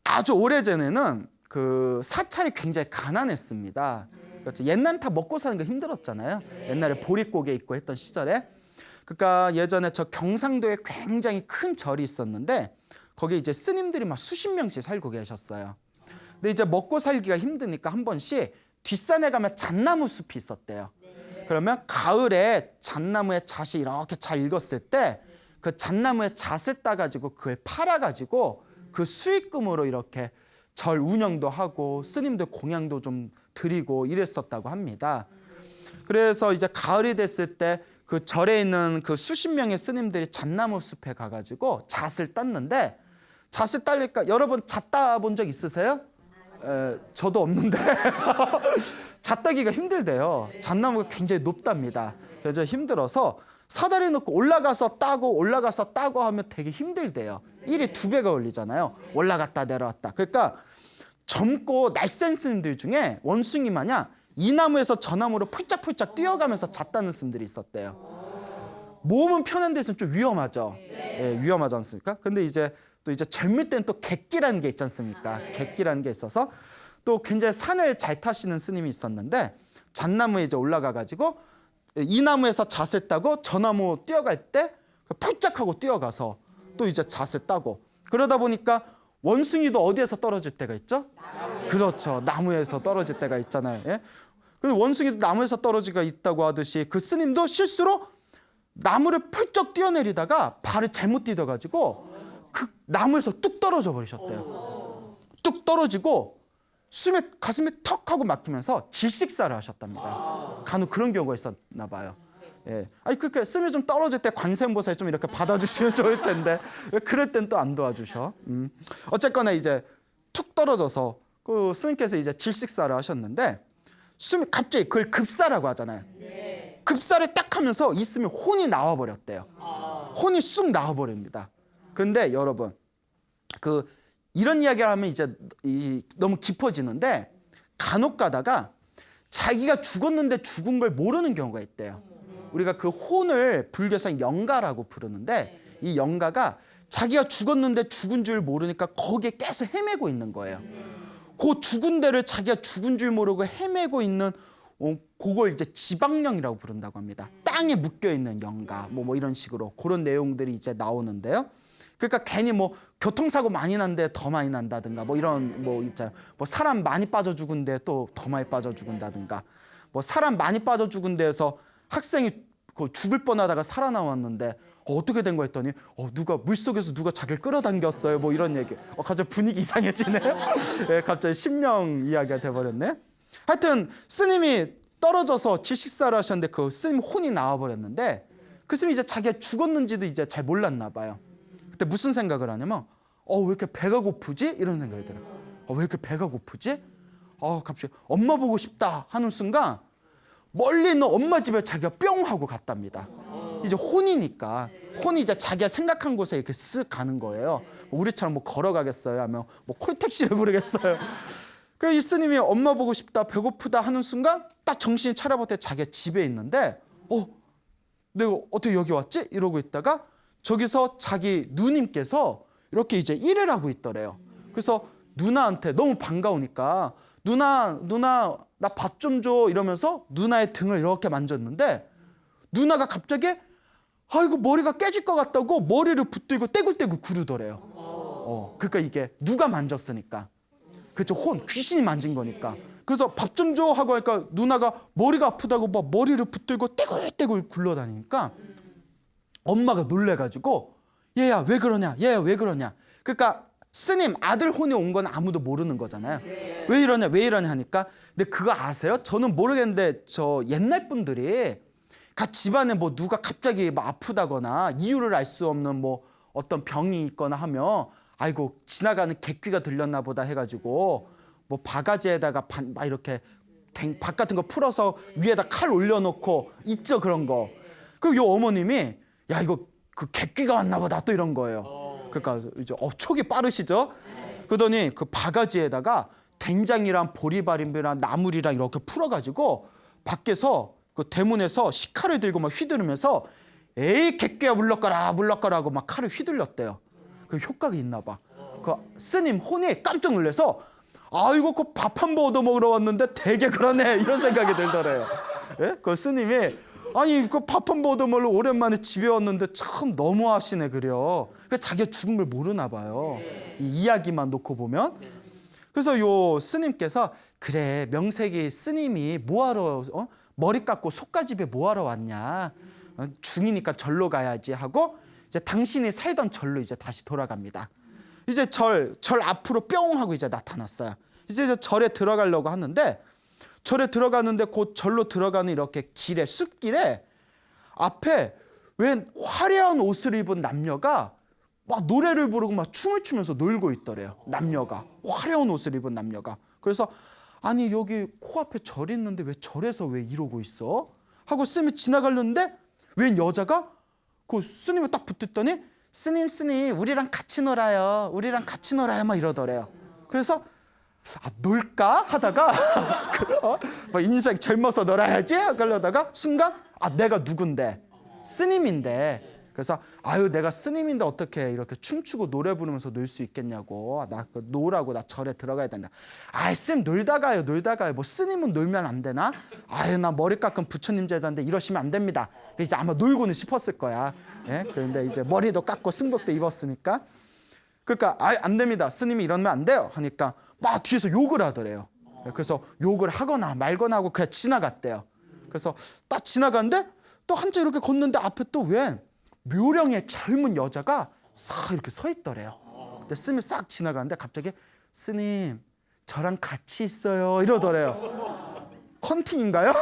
아주 오래전에는 그 사찰이 굉장히 가난했습니다. 그렇죠. 옛날엔 다 먹고 사는 거 힘들었잖아요. 옛날에 보릿고개 있고 했던 시절에. 그러니까 예전에 저 경상도에 굉장히 큰 절이 있었는데 거기에 이제 스님들이 막 수십 명씩 살고 계셨어요. 근데 이제 먹고 살기가 힘드니까 한 번씩 뒷산에 가면 잣나무 숲이 있었대요. 그러면 가을에 잣나무에 잣이 이렇게 잘 익었을 때 그 잣나무에 잣을 따가지고 그걸 팔아가지고 그 수익금으로 이렇게 절 운영도 하고 스님들 공양도 좀 드리고 이랬었다고 합니다. 그래서 이제 가을이 됐을 때 그 절에 있는 그 수십 명의 스님들이 잣나무 숲에 가가지고 잣을 땄는데 잣을 따니까 여러분 잣 따본 적 있으세요? 저도 없는데 잣 따기가 힘들대요. 잣나무가 굉장히 높답니다. 그래서 힘들어서 사다리 놓고 올라가서 따고 하면 되게 힘들대요. 일이 2배가 걸리잖아요. 올라갔다 내려왔다. 그러니까 젊고 날쌘 스님들 중에 원숭이 마냥 이 나무에서 저 나무로 폴짝폴짝 뛰어가면서 잣 따는 스님들이 있었대요. 몸은 편한 데서는 좀 위험하죠. 예, 위험하지 않습니까? 근데 이제 젊을 때는 또 객기라는 게 있지 않습니까? 객기라는 게 있어서 또 굉장히 산을 잘 타시는 스님이 있었는데 잣나무에 이제 올라가가지고 이 나무에서 잣을 따고 저 나무 뛰어갈 때 폴짝하고 뛰어가서 또 이제 잣을 따고 그러다 보니까 원숭이도 어디에서 떨어질 때가 있죠? 그렇죠. 나무에서 떨어질 때가 있잖아요. 예? 그리고 원숭이도 나무에서 떨어지가 있다고 하듯이 그 스님도 실수로 나무를 펄쩍 뛰어내리다가 발을 잘못 디뎌가지고 그 나무에서 뚝 떨어져 버리셨대요. 뚝 떨어지고 숨에 가슴에 턱 하고 막히면서 질식사를 하셨답니다. 간혹 그런 경우가 있었나 봐요. 예. 아니 그렇게 스님이 좀 떨어질 때 관세음보살이 좀 이렇게 받아주시면 좋을 텐데 왜 그럴 땐 또 안 도와주셔? 어쨌거나 이제 툭 떨어져서 그 스님께서 이제 질식사를 하셨는데 숨이 갑자기 그걸 급사라고 하잖아요. 급사를 딱 하면서 있으면 혼이 나와버렸대요. 혼이 쑥 나와버립니다. 그런데 여러분 이런 이야기를 하면 이제 너무 깊어지는데 간혹 가다가 자기가 죽었는데 죽은 걸 모르는 경우가 있대요. 우리가 그 혼을 불교에서 영가라고 부르는데 이 영가가 자기가 죽었는데 죽은 줄 모르니까 거기에 계속 헤매고 있는 거예요. 그 죽은 데를 자기가 죽은 줄 모르고 헤매고 있는 그걸 이제 지방령이라고 부른다고 합니다. 땅에 묶여 있는 영가 뭐 이런 식으로 그런 내용들이 이제 나오는데요. 그러니까 괜히 뭐 교통사고 많이 난데 더 많이 난다든가 뭐 이런 뭐 있잖아요. 뭐 사람 많이 빠져 죽은 데 또 더 많이 빠져 죽은다든가 뭐 사람 많이 빠져 죽은 데에서 학생이 그 죽을 뻔하다가 살아나왔는데 어떻게 된 거 했더니 누가 물속에서 누가 자기를 끌어당겼어요 뭐 이런 얘기. 갑자기 분위기 이상해지네요. 예, 갑자기 심령 이야기가 돼버렸네. 하여튼 스님이 떨어져서 질식사를 하셨는데 그 스님 혼이 나와버렸는데 그 스님이 이제 자기가 죽었는지도 이제 잘 몰랐나 봐요. 그때 무슨 생각을 하냐면 왜 이렇게 배가 고프지? 이런 생각이 들어요. 왜 이렇게 배가 고프지? 갑자기 엄마 보고 싶다 하는 순간 멀리 있는 엄마 집에 자기가 뿅 하고 갔답니다. 이제 혼이니까 혼이 이제 자기가 생각한 곳에 이렇게 쓱 가는 거예요. 우리처럼 뭐 걸어가겠어요? 아니면 뭐 콜택시를 부르겠어요? 이 스님이 엄마 보고 싶다 배고프다 하는 순간 딱 정신이 차려볼 때 자기가 집에 있는데 내가 어떻게 여기 왔지? 이러고 있다가 저기서 자기 누님께서 이렇게 이제 일을 하고 있더래요. 그래서 누나한테 너무 반가우니까 누나 나 밥 좀 줘 이러면서 누나의 등을 이렇게 만졌는데 누나가 갑자기 아이고 머리가 깨질 것 같다고 머리를 붙들고 떼굴떼굴 구르더래요. 그러니까 이게 누가 만졌으니까 그렇죠. 귀신이 만진 거니까. 그래서 밥 좀 줘 하고 하니까 누나가 머리가 아프다고 막 머리를 붙들고 떼굴떼굴 굴러다니니까 엄마가 놀래가지고 얘야 왜 그러냐 얘야 왜 그러냐. 그러니까 스님 아들 혼이 온 건 아무도 모르는 거잖아요. 왜 이러냐 하니까 근데 그거 아세요? 저는 모르겠는데 저 옛날 분들이 집안에 뭐 누가 갑자기 막 아프다거나 이유를 알 수 없는 뭐 어떤 병이 있거나 하면 아이고 지나가는 개귀가 들렸나 보다 해가지고 뭐 바가지에다가 막 이렇게 박 같은 거 풀어서 위에다 칼 올려놓고 있죠 그런 거. 그리고 요 어머님이 야 이거 그 개귀가 왔나 보다 또 이런 거예요. 그러니까 이제 촉이 빠르시죠. 그러더니 그 바가지에다가 된장이랑 보리밥이랑 나물이랑 이렇게 풀어가지고 밖에서 그 대문에서 식칼을 들고 막 휘두르면서 에이 개귀야 물러가라 하고 막 칼을 휘둘렀대요. 그 효과가 있나 봐. 그 스님 혼이 깜짝 놀라서 아이고 그 밥 한 번 얻어 먹으러 왔는데 되게 그러네 이런 생각이 들더래요. 예? 그 스님이 아니 그 밥 한 번 얻어 먹으러 오랜만에 집에 왔는데 참 너무하시네 그래요. 그 자기가 죽은 걸 모르나 봐요. 이 이야기만 놓고 보면. 그래서 요 스님께서 그래 명색이 스님이 뭐하러 머리 깎고 속가집에 뭐하러 왔냐. 중이니까 절로 가야지 하고 이제 당신이 살던 절로 이제 다시 돌아갑니다. 이제 절 앞으로 뿅 하고 이제 나타났어요. 이제 절에 들어가려고 하는데 절에 들어가는데 곧 절로 들어가는 이렇게 길에 숲길에 앞에 웬 화려한 옷을 입은 남녀가 막 노래를 부르고 막 춤을 추면서 놀고 있더래요. 남녀가 화려한 옷을 입은 남녀가. 그래서 아니 여기 코앞에 절 있는데 왜 절에서 왜 이러고 있어? 하고 스님이 지나가려는데 웬 여자가 그 스님을 딱 붙었더니 스님 우리랑 같이 놀아요 막 이러더래요. 그래서 놀까 하다가 인생 젊어서 놀아야지 그러다가 순간 내가 누군데 스님인데 그래서 아유 내가 스님인데 어떻게 이렇게 춤추고 노래 부르면서 놀 수 있겠냐고 나 노라고 나 절에 들어가야 된다. 아이 스님 놀다가요 뭐 스님은 놀면 안 되나? 아유 나 머리 깎은 부처님 제자인데 이러시면 안 됩니다. 이제 아마 놀고는 싶었을 거야. 예? 그런데 이제 머리도 깎고 승복도 입었으니까 그러니까 안 됩니다. 스님이 이러면 안 돼요 하니까 막 뒤에서 욕을 하더래요. 그래서 욕을 하거나 말거나 하고 그냥 지나갔대요. 그래서 딱 지나갔는데 또 한참 이렇게 걷는데 앞에 또 웬 묘령의 젊은 여자가 싹 이렇게 서 있더래요. 근데 스님이 싹 지나가는데 갑자기 스님 저랑 같이 있어요 이러더래요. 헌팅인가요?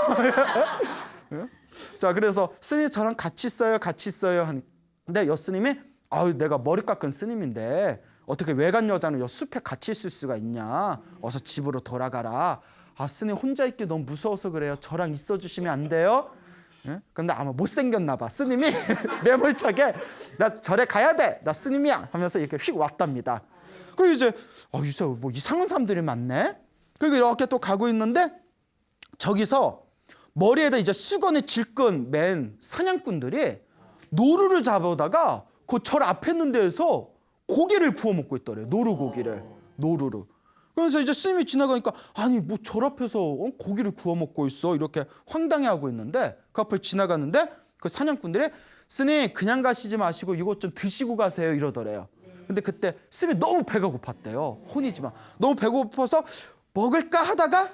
자, 그래서 스님 저랑 같이 있어요 같이 있어요 하는데 여스님이 아유 내가 머리 깎은 스님인데 어떻게 외간 여자는 여 숲에 같이 있을 수가 있냐, 어서 집으로 돌아가라. 아 스님 혼자 있기 너무 무서워서 그래요. 저랑 있어 주시면 안 돼요? 예? 근데 아마 못생겼나 봐. 스님이 매몰차게 나 절에 가야 돼, 나 스님이야 하면서 이렇게 휙 왔답니다. 그리고 이제 이제 뭐 이상한 사람들이 많네. 그리고 이렇게 또 가고 있는데 저기서 머리에다 이제 수건에 질끈 맨 사냥꾼들이 노루를 잡아다가 그 절 앞에 있는 데에서 고기를 구워 먹고 있더래요. 노루고기를. 노루를. 그래서 이제 스님이 지나가니까 아니 뭐 절 앞에서 고기를 구워 먹고 있어 이렇게 황당해하고 있는데 그 앞에 지나가는데 그 사냥꾼들이 스님 그냥 가시지 마시고 이것 좀 드시고 가세요 이러더래요. 근데 그때 스님이 너무 배가 고팠대요. 혼이지만 너무 배고파서 먹을까 하다가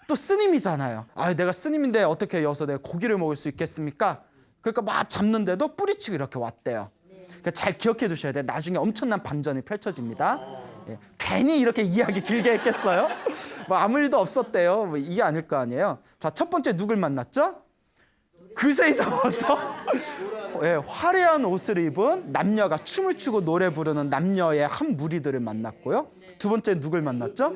또 스님이잖아요. 아 내가 스님인데 어떻게 여기서 내가 고기를 먹을 수 있겠습니까? 그러니까 막 잡는데도 뿌리치고 이렇게 왔대요. 그러니까 잘 기억해 두셔야 돼요. 나중에 엄청난 반전이 펼쳐집니다. 예, 괜히 이렇게 이야기 길게 했겠어요? 뭐 아무 일도 없었대요. 뭐 이게 아닐 거 아니에요. 자, 첫 번째 누굴 만났죠? 그새 잊어서 예, 화려한 옷을 입은 남녀가 춤을 추고 노래 부르는 남녀의 한 무리들을 만났고요. 두 번째 누굴 만났죠?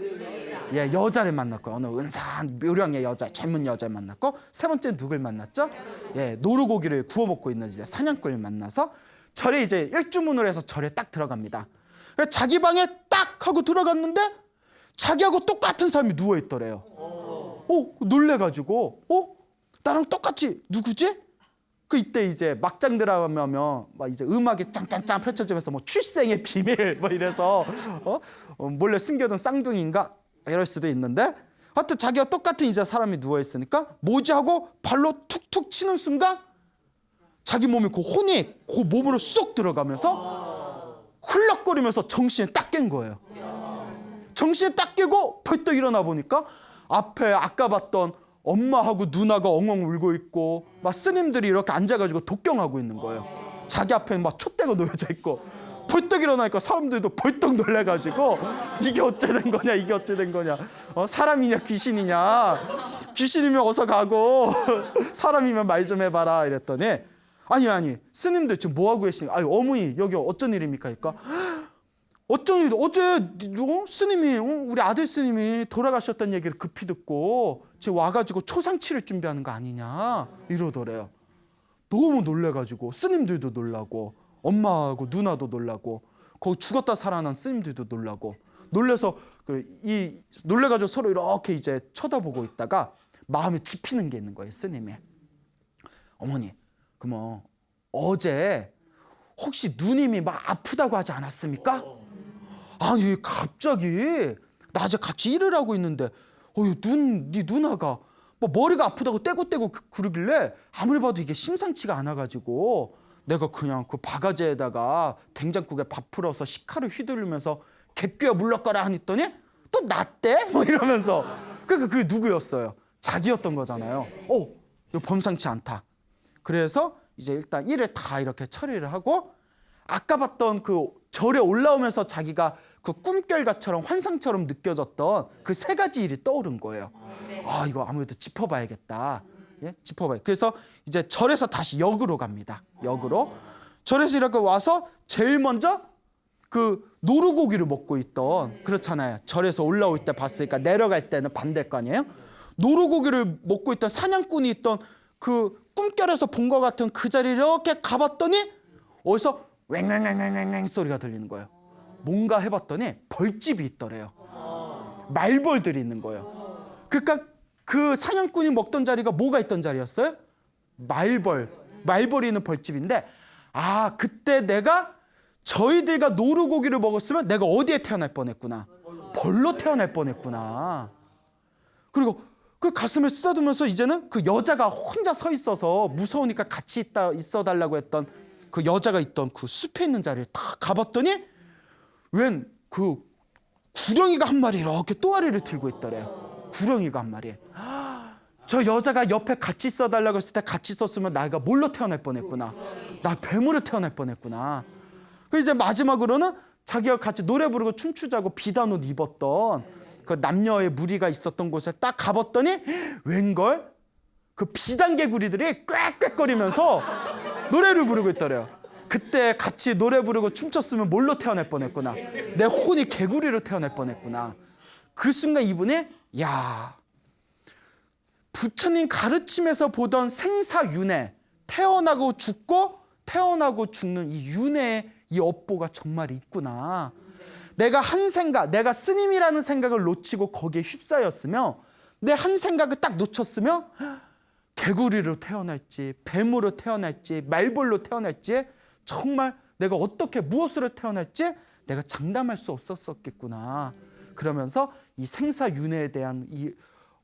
예, 여자를 만났고 어느 은사한 묘령의 여자, 젊은 여자를 만났고 세 번째 누굴 만났죠? 예, 노루고기를 구워 먹고 있는 이제 사냥꾼을 만나서 절에 이제 일주문을 해서 절에 딱 들어갑니다. 자기 방에 딱 하고 들어갔는데 자기하고 똑같은 사람이 누워 있더래요. 놀래가지고 나랑 똑같이 누구지? 그 이때 이제 막장 드라마면 막 이제 음악이 짱짱짱 펼쳐지면서 뭐 출생의 비밀 뭐 이래서 몰래 숨겨둔 쌍둥이인가 이럴 수도 있는데 하여튼 자기가 똑같은 이제 사람이 누워 있으니까 뭐지 하고 발로 툭툭 치는 순간 자기 몸이 그 혼이 그 몸으로 쏙 들어가면서 훌럭거리면서 정신이 딱 깬 거예요. 정신이 딱 깨고 벌떡 일어나 보니까 앞에 아까 봤던 엄마하고 누나가 엉엉 울고 있고 막 스님들이 이렇게 앉아가지고 독경하고 있는 거예요. 자기 앞에 막 촛대가 놓여져 있고 벌떡 일어나니까 사람들도 벌떡 놀래가지고 이게 어째 된 거냐 이게 어째 된 거냐, 사람이냐 귀신이냐, 귀신이면 어서 가고 사람이면 말 좀 해봐라 이랬더니 아니 스님들 지금 뭐하고 계시니까 아니 어머니 여기 어쩐 일입니까? 그러니까 어쩐 일 어제 스님이 우리 아들 스님이 돌아가셨다는 얘기를 급히 듣고 지금 와가지고 초상치를 준비하는 거 아니냐 이러더래요. 너무 놀래가지고 스님들도 놀라고 엄마하고 누나도 놀라고 거기 죽었다 살아난 스님들도 놀라고 놀래서 놀래가지고 서로 이렇게 이제 쳐다보고 있다가 마음에 집히는 게 있는 거예요. 스님이 어머니 그럼 어제 혹시 누님이 막 아프다고 하지 않았습니까? 아니 갑자기 낮에 같이 일을 하고 있는데 네 누나가 뭐 머리가 아프다고 떼고 그러길래 아무리 봐도 이게 심상치가 않아가지고 내가 그냥 그 바가지에다가 된장국에 밥 풀어서 식칼을 휘두르면서 개귀야 물러가라 하니더니 또 낫대? 뭐 이러면서 그게 누구였어요? 자기였던 거잖아요. 이거 범상치 않다. 그래서 이제 일단 일을 다 이렇게 처리를 하고 아까 봤던 그 절에 올라오면서 자기가 그 꿈결과처럼 환상처럼 느껴졌던 그 세 가지 일이 떠오른 거예요. 이거 아무래도 짚어봐야겠다. 예? 짚어봐요. 그래서 이제 절에서 다시 역으로 갑니다. 역으로. 절에서 이렇게 와서 제일 먼저 그 노루고기를 먹고 있던, 그렇잖아요. 절에서 올라올 때 봤으니까 내려갈 때는 반대일 거 아니에요? 노루고기를 먹고 있던 사냥꾼이 있던 그 꿈결에서 본 것 같은 그 자리를 이렇게 가봤더니 어디서 왱왱왱왱왱 소리가 들리는 거예요. 뭔가 해봤더니 벌집이 있더래요. 말벌들이 있는 거예요. 그러니까 그 사냥꾼이 먹던 자리가 뭐가 있던 자리였어요? 말벌이 있는 벌집인데 그때 내가 저희들과 노루고기를 먹었으면 내가 어디에 태어날 뻔했구나. 벌로 태어날 뻔했구나. 그리고 그 가슴을 쓰다듬으면서 이제는 그 여자가 혼자 서 있어서 무서우니까 같이 있어달라고 했던 그 여자가 있던 그 숲에 있는 자리를 딱 가봤더니 웬 그 구렁이가 한 마리 이렇게 또아리를 들고 있더래요. 구렁이가 한 마리. 저 여자가 옆에 같이 있어달라고 했을 때 같이 있었으면 내가 뭘로 태어날 뻔했구나. 나 뱀으로 태어날 뻔했구나. 그 이제 마지막으로는 자기가 같이 노래 부르고 춤추자고 비단 옷 입었던 그 남녀의 무리가 있었던 곳에 딱 가봤더니 웬걸 그 비단 개구리들이 꽥꽥거리면서 노래를 부르고 있더래요. 그때 같이 노래 부르고 춤췄으면 뭘로 태어날 뻔했구나. 내 혼이 개구리로 태어날 뻔했구나. 그 순간 이분이 야, 부처님 가르침에서 보던 생사윤회, 태어나고 죽고 태어나고 죽는 이 윤회의 이 업보가 정말 있구나. 내가 한 생각, 내가 스님이라는 생각을 놓치고 거기에 휩싸였으며 내 한 생각을 딱 놓쳤으며 개구리로 태어날지 뱀으로 태어날지 말벌로 태어날지 정말 내가 어떻게 무엇으로 태어날지 내가 장담할 수 없었겠구나. 그러면서 이 생사윤회에 대한 이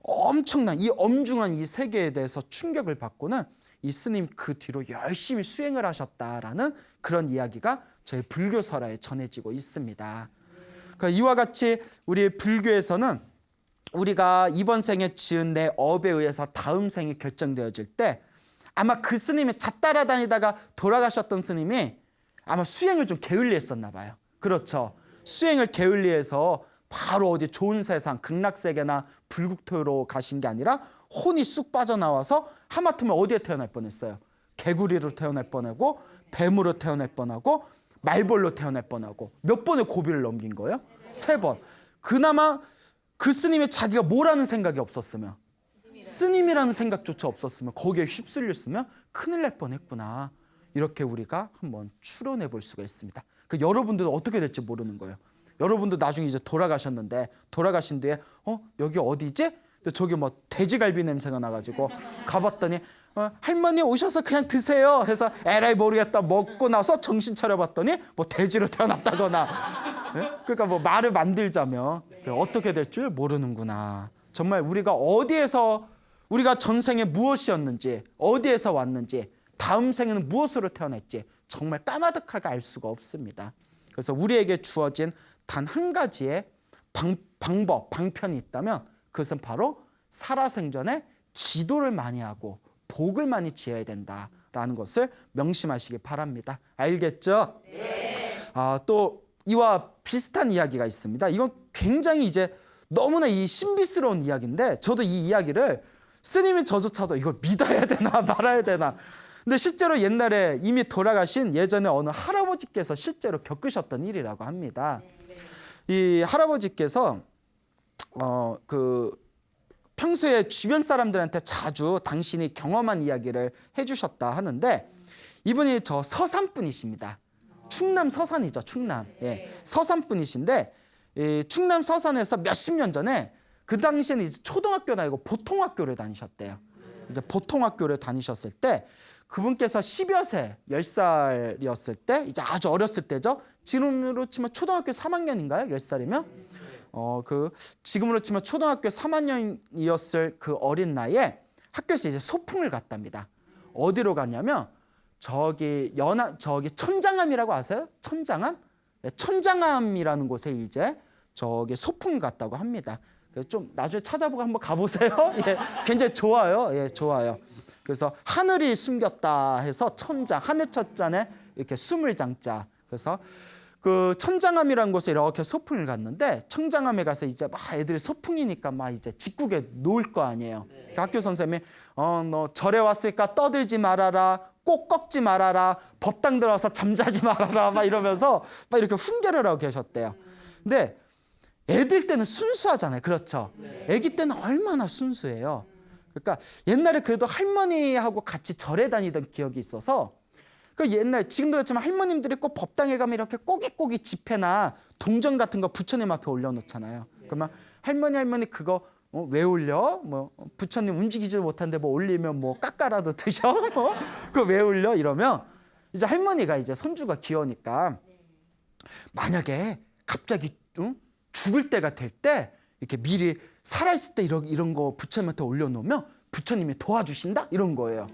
엄청난 이 엄중한 이 세계에 대해서 충격을 받고는 이 스님 그 뒤로 열심히 수행을 하셨다라는 그런 이야기가 저희 불교설화에 전해지고 있습니다. 그러니까 이와 같이 우리 불교에서는 우리가 이번 생에 지은 내 업에 의해서 다음 생이 결정되어질 때 아마 그 스님이 잣 따라다니다가 돌아가셨던 스님이 아마 수행을 좀 게을리했었나 봐요. 그렇죠. 수행을 게을리해서 바로 어디 좋은 세상 극락세계나 불국토로 가신 게 아니라 혼이 쑥 빠져나와서 하마터면 어디에 태어날 뻔했어요. 개구리로 태어날 뻔하고 뱀으로 태어날 뻔하고 말벌로 태어날 뻔하고 몇 번의 고비를 넘긴 거예요? 3번. 그나마 그 스님이 자기가 뭐라는 생각이 없었으면 스님이라는 생각조차 없었으면 거기에 휩쓸렸으면 큰일 날 뻔했구나. 이렇게 우리가 한번 추론해 볼 수가 있습니다. 그 여러분들은 어떻게 될지 모르는 거예요. 여러분도 나중에 이제 돌아가셨는데 돌아가신 뒤에 여기 어디지? 저기 뭐 돼지갈비 냄새가 나가지고 가봤더니 할머니 오셔서 그냥 드세요 해서 에라이 모르겠다 먹고 나서 정신 차려봤더니 뭐 돼지로 태어났다거나 네? 그러니까 뭐 말을 만들자면 어떻게 될 줄 모르는구나. 정말 우리가 어디에서 우리가 전생에 무엇이었는지 어디에서 왔는지 다음 생에는 무엇으로 태어날지 정말 까마득하게 알 수가 없습니다. 그래서 우리에게 주어진 단 한 가지의 방법, 방편이 있다면 그것은 바로 살아생전에 기도를 많이 하고 복을 많이 지어야 된다라는 것을 명심하시기 바랍니다. 알겠죠? 네. 또 이와 비슷한 이야기가 있습니다. 이건 굉장히 이제 너무나 이 신비스러운 이야기인데 저도 이 이야기를 스님이 저조차도 이걸 믿어야 되나 말아야 되나. 근데 실제로 옛날에 이미 돌아가신 예전에 어느 할아버지께서 실제로 겪으셨던 일이라고 합니다. 이 할아버지께서 평소에 주변 사람들한테 자주 당신이 경험한 이야기를 해주셨다 하는데 이분이 저 서산 분이십니다. 충남 서산이죠. 충남. 예, 서산 분이신데 충남 서산에서 몇십 년 전에 그 당시에는 이제 초등학교는 아니고 보통학교를 다니셨대요. 이제 보통학교를 다니셨을 때 그분께서 10여 세, 10살이었을 때 이제 아주 어렸을 때죠. 지금으로 치면 초등학교 3학년인가요? 10살이면? 지금으로 치면 초등학교 3학년이었을 그 어린 나이에 학교에서 이제 소풍을 갔답니다. 어디로 갔냐면 저기 천장암이라고 아세요? 천장암? 네, 천장암이라는 곳에 이제 저기 소풍을 갔다고 합니다. 좀 나중에 찾아보고 한번 가보세요. 예, 굉장히 좋아요. 예, 좋아요. 그래서 하늘이 숨겼다 해서 천장, 하늘 첫자에 이렇게 숨을 장자. 그래서 그 천장암이라는 곳에 이렇게 소풍을 갔는데 천장암에 가서 이제 막 애들이 소풍이니까 막 이제 집국에 놓을 거 아니에요. 그러니까 학교 선생님이 너 절에 왔으니까 떠들지 말아라, 꼭 꺾지 말아라, 법당 들어와서 잠자지 말아라 막 이러면서 막 이렇게 훈계를 하고 계셨대요. 근데 애들 때는 순수하잖아요. 그렇죠? 애기 때는 얼마나 순수해요. 그러니까 옛날에 그래도 할머니하고 같이 절에 다니던 기억이 있어서 그 옛날 지금도 그렇지만 할머님들이 꼭 법당에 가면 이렇게 꼬깃꼬깃 지폐나 동전 같은 거 부처님 앞에 올려놓잖아요. 그러면 할머니 그거 왜 올려? 뭐 부처님 움직이지 못한데 뭐 올리면 뭐 깎아라도 드셔? 그거 왜 올려? 이러면 이제 할머니가 이제 손주가 귀여우니까 만약에 갑자기 죽을 때가 될 때 이렇게 미리 살아있을 때 이런 거 부처님한테 올려놓으면 부처님이 도와주신다? 이런 거예요.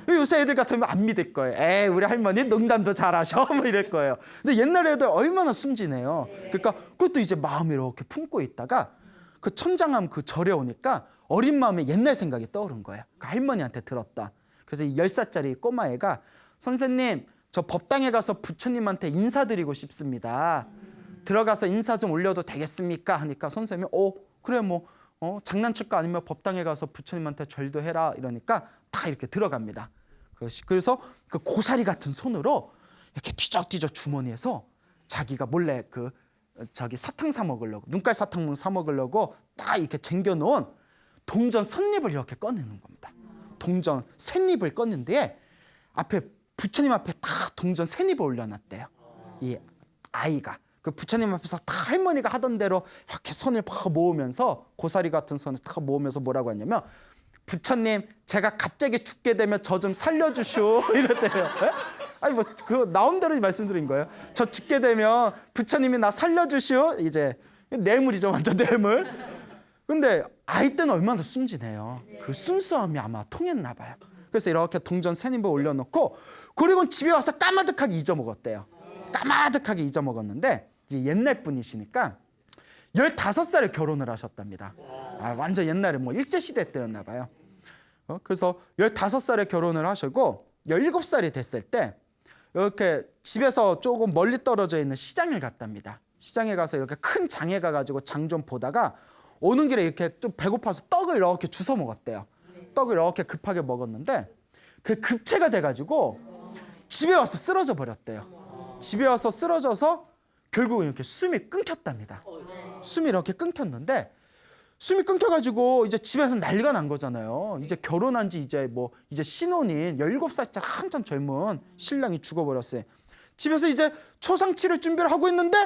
요새 애들 같으면 안 믿을 거예요. 에이, 우리 할머니 농담도 잘하셔. 뭐 이럴 거예요. 근데 옛날 애들 얼마나 순진해요. 그러니까 그것도 이제 마음에 이렇게 품고 있다가 그 천장암 그 절에 오니까 어린 마음에 옛날 생각이 떠오른 거예요. 그 할머니한테 들었다. 그래서 이 10살짜리 꼬마애가 선생님, 저 법당에 가서 부처님한테 인사드리고 싶습니다. 들어가서 인사 좀 올려도 되겠습니까? 하니까 선생님이 그래 뭐 장난칠 거 아니면 법당에 가서 부처님한테 절도 해라 이러니까 다 이렇게 들어갑니다. 그래서 그 고사리 같은 손으로 이렇게 뒤적뒤적 주머니에서 자기가 몰래 사탕 사 먹으려고, 눈깔 사탕 사 먹으려고 딱 이렇게 쟁겨놓은 동전 선립을 이렇게 꺼내는 겁니다. 동전 셋립을 꺼낸데 앞에 부처님 앞에 딱 동전 셋립을 올려놨대요. 이 아이가 그 부처님 앞에서 다 할머니가 하던 대로 이렇게 손을 팍 모으면서 고사리 같은 손을 탁 모으면서 뭐라고 했냐면 부처님 제가 갑자기 죽게 되면 저 좀 살려주시오 이랬대요. 아니 뭐 그 나온 대로 말씀드린 거예요. 저 죽게 되면 부처님이 나 살려주시오. 이제 뇌물이죠, 완전 뇌물. 근데 아이 때는 얼마나 순진해요. 그 순수함이 아마 통했나 봐요. 그래서 이렇게 동전 셋립을 올려놓고 그리고 집에 와서 까마득하게 잊어먹었대요. 까마득하게 잊어먹었는데 이제 옛날 분이시니까 15살에 결혼을 하셨답니다. 완전 옛날에 뭐 일제시대 때였나 봐요. 그래서 15살에 결혼을 하시고 17살이 됐을 때 이렇게 집에서 조금 멀리 떨어져 있는 시장을 갔답니다. 시장에 가서 이렇게 큰 장에 가가지고 장 좀 보다가 오는 길에 이렇게 좀 배고파서 떡을 이렇게 주워 먹었대요. 떡을 이렇게 급하게 먹었는데 그 급체가 돼가지고 집에 와서 쓰러져 버렸대요. 집에 와서 쓰러져서 결국은 이렇게 숨이 끊겼답니다. 숨이 이렇게 끊겼는데 숨이 끊겨가지고 이제 집에서 난리가 난 거잖아요. 이제 결혼한 지 이제 신혼인 17살짜리 한참 젊은 신랑이 죽어버렸어요. 집에서 이제 초상치를 준비를 하고 있는데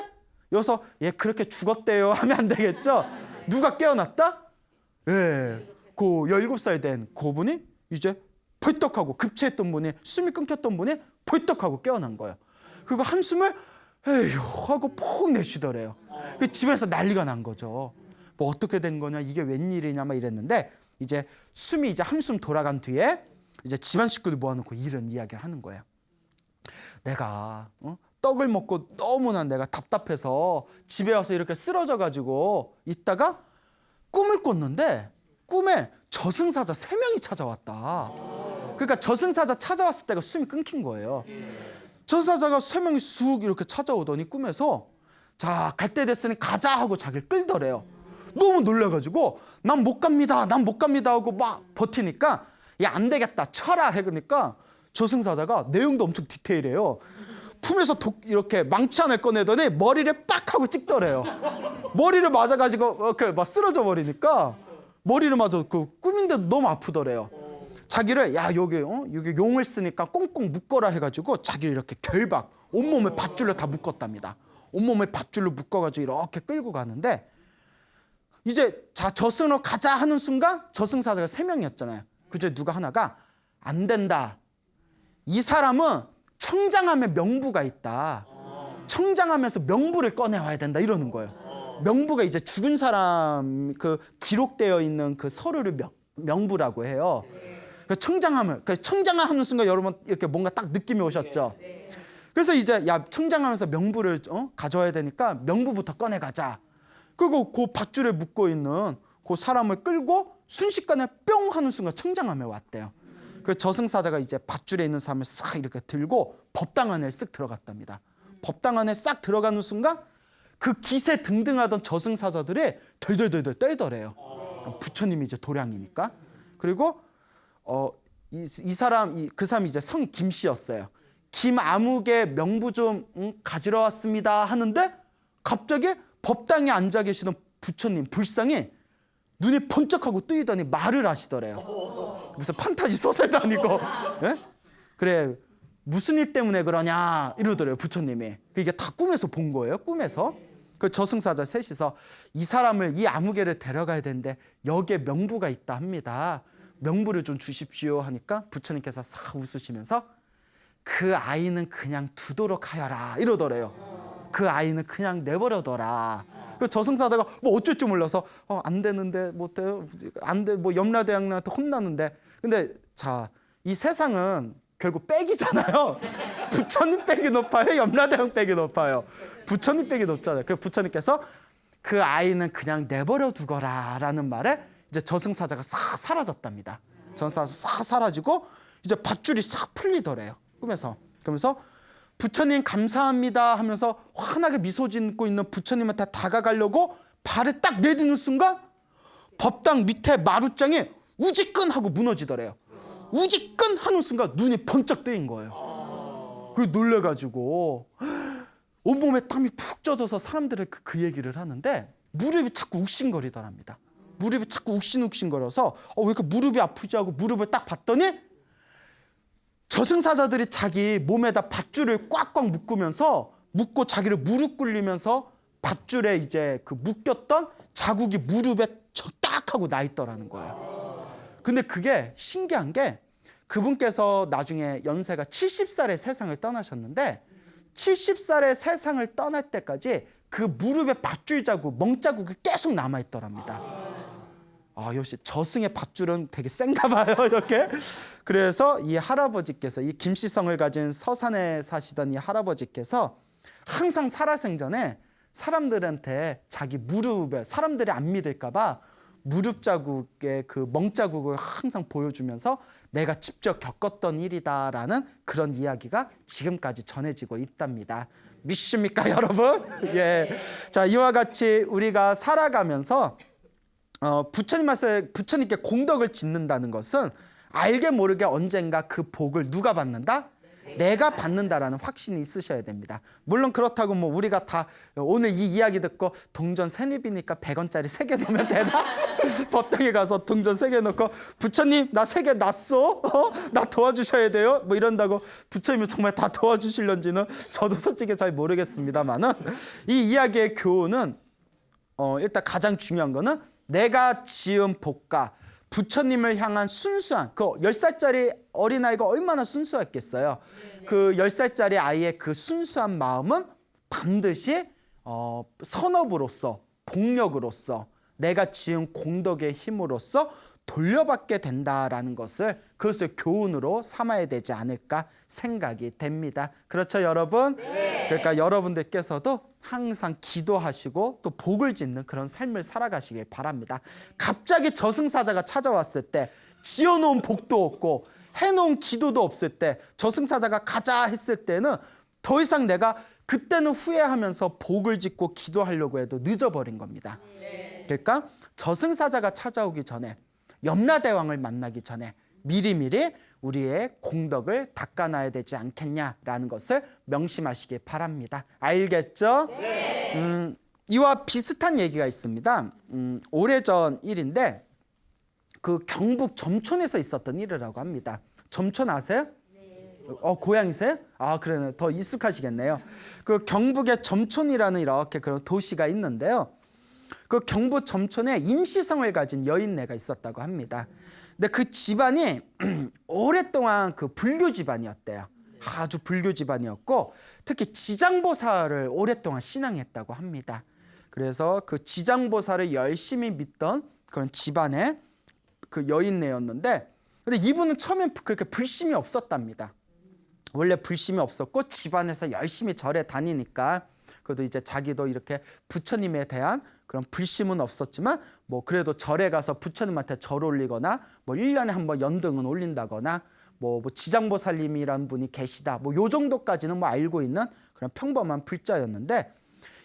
여기서 얘 그렇게 죽었대요 하면 안 되겠죠. 누가 깨어났다? 예, 그 17살 된 그분이 이제 벌떡하고 급체했던 분이 숨이 끊겼던 분이 벌떡하고 깨어난 거예요. 그리고 한숨을 에휴 하고 푹 내쉬더래요. 집에서 난리가 난 거죠. 뭐 어떻게 된 거냐, 이게 웬일이냐 막 이랬는데 이제 숨이 이제 한숨 돌아간 뒤에 이제 집안 식구들 모아놓고 이런 이야기를 하는 거예요. 내가 떡을 먹고 너무나 내가 답답해서 집에 와서 이렇게 쓰러져가지고 있다가 꿈을 꿨는데 꿈에 저승사자 3명이 찾아왔다. 그러니까 저승사자 찾아왔을 때가 숨이 끊긴 거예요. 저승사자가 3명이 쑥 이렇게 찾아오더니 꿈에서 자, 갈 때 됐으니 가자 하고 자기를 끌더래요. 너무 놀라가지고 난 못 갑니다 하고 막 버티니까 야, 안 되겠다 쳐라 해그니까 저승사자가 내용도 엄청 디테일해요. 품에서 이렇게 망치 하나 꺼내더니 머리를 빡 하고 찍더래요. 머리를 맞아가지고 이렇게 막 쓰러져 버리니까 머리를 맞아 그 꿈인데도 너무 아프더래요. 자기를 야 여기 용을 쓰니까 꽁꽁 묶어라 해가지고 자기를 이렇게 결박 온몸에 밧줄로 다 묶었답니다. 온몸에 밧줄로 묶어가지고 이렇게 끌고 가는데 이제 자 저승으로 가자 하는 순간 저승사자가 3명이었잖아요. 그중에 누가 하나가 안 된다. 이 사람은 청장함에 명부가 있다. 청장하면서 명부를 꺼내와야 된다 이러는 거예요. 명부가 이제 죽은 사람 그 기록되어 있는 그 서류를 명부라고 해요. 그 청장하는 순간 여러분 이렇게 뭔가 딱 느낌이 오셨죠. 그래서 이제 야 청장하면서 명부를 가져와야 되니까 명부부터 꺼내가자. 그리고 그 밧줄에 묶고 있는 그 사람을 끌고 순식간에 뿅 하는 순간 청장함에 왔대요. 그 저승사자가 이제 밧줄에 있는 사람을 싹 이렇게 들고 법당 안에 쓱 들어갔답니다. 법당 안에 싹 들어가는 순간 그 기세 등등하던 저승사자들이 덜덜덜덜 떨더래요. 부처님이 이제 도량이니까. 그리고 그 사람이 이제 성이 김씨였어요. 김아무개 명부 좀 가지러 왔습니다 하는데 갑자기 법당에 앉아 계시던 부처님 불상이 눈이 번쩍하고 뜨이더니 말을 하시더래요. 무슨 판타지 소설도 아니고 예? 그래 무슨 일 때문에 그러냐 이러더래요. 부처님이. 이게 다 꿈에서 본 거예요. 꿈에서. 그 저승사자 셋이서 이 사람을 이 아무개를 데려가야 되는데 여기에 명부가 있다 합니다. 명부를 좀 주십시오 하니까 부처님께서 싹 웃으시면서 그 아이는 그냥 두도록 하여라 이러더래요. 그 아이는 그냥 내버려둬라. 그 저승사자가 뭐 어쩔 줄 몰라서 안 되는데 안 돼 뭐 염라대왕한테 혼나는데 근데 자 이 세상은 결국 빽이잖아요. 부처님 빽이 높아요, 염라대왕 빽이 높아요. 부처님 빽이 높잖아요. 그 부처님께서 그 아이는 그냥 내버려 두거라라는 말에 이제 저승사자가 싹 사라졌답니다. 저승사자 싹 사라지고 이제 밧줄이 싹 풀리더래요. 꿈에서. 그러면서 부처님 감사합니다 하면서 환하게 미소 짓고 있는 부처님한테 다가가려고 발을 딱 내딛는 순간 법당 밑에 마루장이 우지끈 하고 무너지더래요. 우지끈 하는 순간 눈이 번쩍 뜨인 거예요. 그 놀래가지고 온몸에 땀이 푹 젖어서 사람들이 그 얘기를 하는데 무릎이 자꾸 욱신거리더랍니다. 무릎이 자꾸 욱신거려서 왜 이렇게 무릎이 아프지 하고 무릎을 딱 봤더니 저승사자들이 자기 몸에다 밧줄을 꽉꽉 묶고 자기를 무릎 꿇리면서 밧줄에 이제 그 묶였던 자국이 무릎에 딱 하고 나 있더라는 거예요. 근데 그게 신기한 게 그분께서 나중에 연세가 70살에 세상을 떠나셨는데 70살에 세상을 떠날 때까지 그 무릎에 밧줄 자국, 멍자국이 계속 남아있더랍니다. 역시 저승의 밧줄은 되게 센가 봐요, 이렇게. 그래서 이 할아버지께서, 이 김씨성을 가진 서산에 사시던 이 할아버지께서 항상 살아생전에 사람들한테 자기 무릎에, 사람들이 안 믿을까 봐 무릎 자국의 그 멍자국을 항상 보여주면서 내가 직접 겪었던 일이다라는 그런 이야기가 지금까지 전해지고 있답니다. 믿습니까, 여러분? 예. 자, 이와 같이 우리가 살아가면서 부처님께 공덕을 짓는다는 것은 알게 모르게 언젠가 그 복을 누가 받는다? 내가 받는다라는 확신이 있으셔야 됩니다. 물론 그렇다고 뭐 우리가 다 오늘 이 이야기 듣고 동전 세입이니까 100원짜리 3개 넣으면 되나? 법당에 가서 동전 3개 넣고 부처님 나 3개 놨어? 나 도와주셔야 돼요? 뭐 이런다고 부처님이 정말 다 도와주실런지는 저도 솔직히 잘 모르겠습니다만은 이 이야기의 교훈은 일단 가장 중요한 거는 내가 지은 복과 부처님을 향한 순수한 그 10살짜리 어린아이가 얼마나 순수했겠어요. 그 10살짜리 아이의 그 순수한 마음은 반드시 선업으로서 복력으로서 내가 지은 공덕의 힘으로써 돌려받게 된다라는 그것을 교훈으로 삼아야 되지 않을까 생각이 됩니다. 그렇죠, 여러분? 네. 그러니까 여러분들께서도 항상 기도하시고 또 복을 짓는 그런 삶을 살아가시길 바랍니다. 갑자기 저승사자가 찾아왔을 때 지어놓은 복도 없고 해놓은 기도도 없을 때 저승사자가 가자 했을 때는 더 이상 내가 그때는 후회하면서 복을 짓고 기도하려고 해도 늦어버린 겁니다. 그러니까 저승사자가 찾아오기 전에 염라대왕을 만나기 전에 미리미리 우리의 공덕을 닦아놔야 되지 않겠냐라는 것을 명심하시기 바랍니다. 알겠죠? 네. 이와 비슷한 얘기가 있습니다. 오래전 일인데 그 경북 점촌에서 있었던 일이라고 합니다. 점촌 아세요? 네. 고향이세요? 그러네. 더 익숙하시겠네요. 그 경북의 점촌이라는 이렇게 그런 도시가 있는데요. 그 경북 점촌에 임시성을 가진 여인네가 있었다고 합니다. 근데 그 집안이 오랫동안 그 불교 집안이었대요. 아주 불교 집안이었고 특히 지장보살을 오랫동안 신앙했다고 합니다. 그래서 그 지장보살을 열심히 믿던 그런 집안의 그 여인네였는데 근데 이분은 처음엔 그렇게 불심이 없었답니다. 원래 불심이 없었고 집안에서 열심히 절에 다니니까 그래도 이제 자기도 이렇게 부처님에 대한 그런 불심은 없었지만 뭐 그래도 절에 가서 부처님한테 절 올리거나 뭐 1년에 한 번 연등은 올린다거나 뭐 지장보살님이란 분이 계시다 뭐 요 정도까지는 뭐 알고 있는 그런 평범한 불자였는데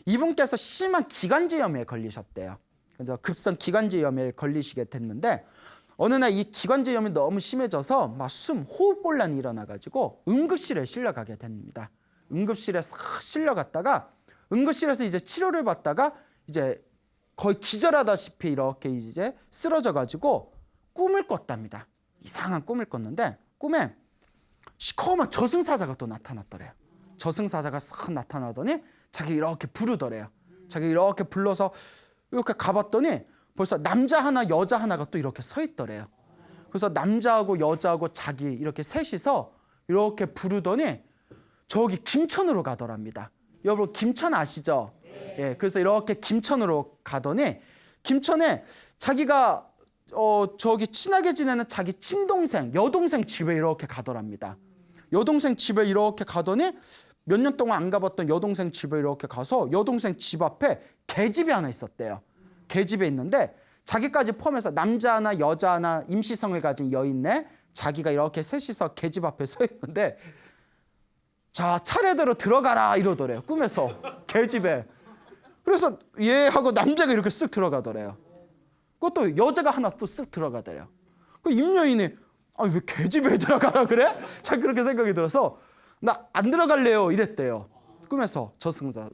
이분께서 심한 기관지염에 걸리셨대요. 그래서 급성 기관지염에 걸리시게 됐는데 어느 날 이 기관지염이 너무 심해져서 막 호흡곤란이 일어나가지고 응급실에 실려가게 됩니다. 응급실에 싹 실려갔다가 응급실에서 이제 치료를 받다가 이제 거의 기절하다시피 이렇게 이제 쓰러져가지고 꿈을 꿨답니다. 이상한 꿈을 꿨는데 꿈에 시커먼 저승사자가 또 나타났더래요. 저승사자가 싹 나타나더니 자기 이렇게 부르더래요. 자기 이렇게 불러서 이렇게 가봤더니 벌써 남자 하나 여자 하나가 또 이렇게 서 있더래요. 그래서 남자하고 여자하고 자기 이렇게 셋이서 이렇게 부르더니 저기 김천으로 가더랍니다. 여러분 김천 아시죠? 예, 그래서 이렇게 김천으로 가더니 김천에 자기가 저기 친하게 지내는 자기 친동생, 여동생 집에 이렇게 가더랍니다. 여동생 집에 이렇게 가더니 몇 년 동안 안 가봤던 여동생 집에 이렇게 가서 여동생 집 앞에 개집이 하나 있었대요. 개집에 있는데 자기까지 포함해서 남자 하나 여자 하나 임시성을 가진 여인네 자기가 이렇게 셋이서 개집 앞에 서 있는데 자, 차례대로 들어가라 이러더래요. 꿈에서 계집에. 그래서 얘하고 남자가 이렇게 쓱 들어가더래요. 그것도 여자가 하나 또 쓱 들어가더래요. 그 임여인이 왜 계집에 들어가라 그래? 자, 그렇게 생각이 들어서 나 안 들어갈래요 이랬대요. 꿈에서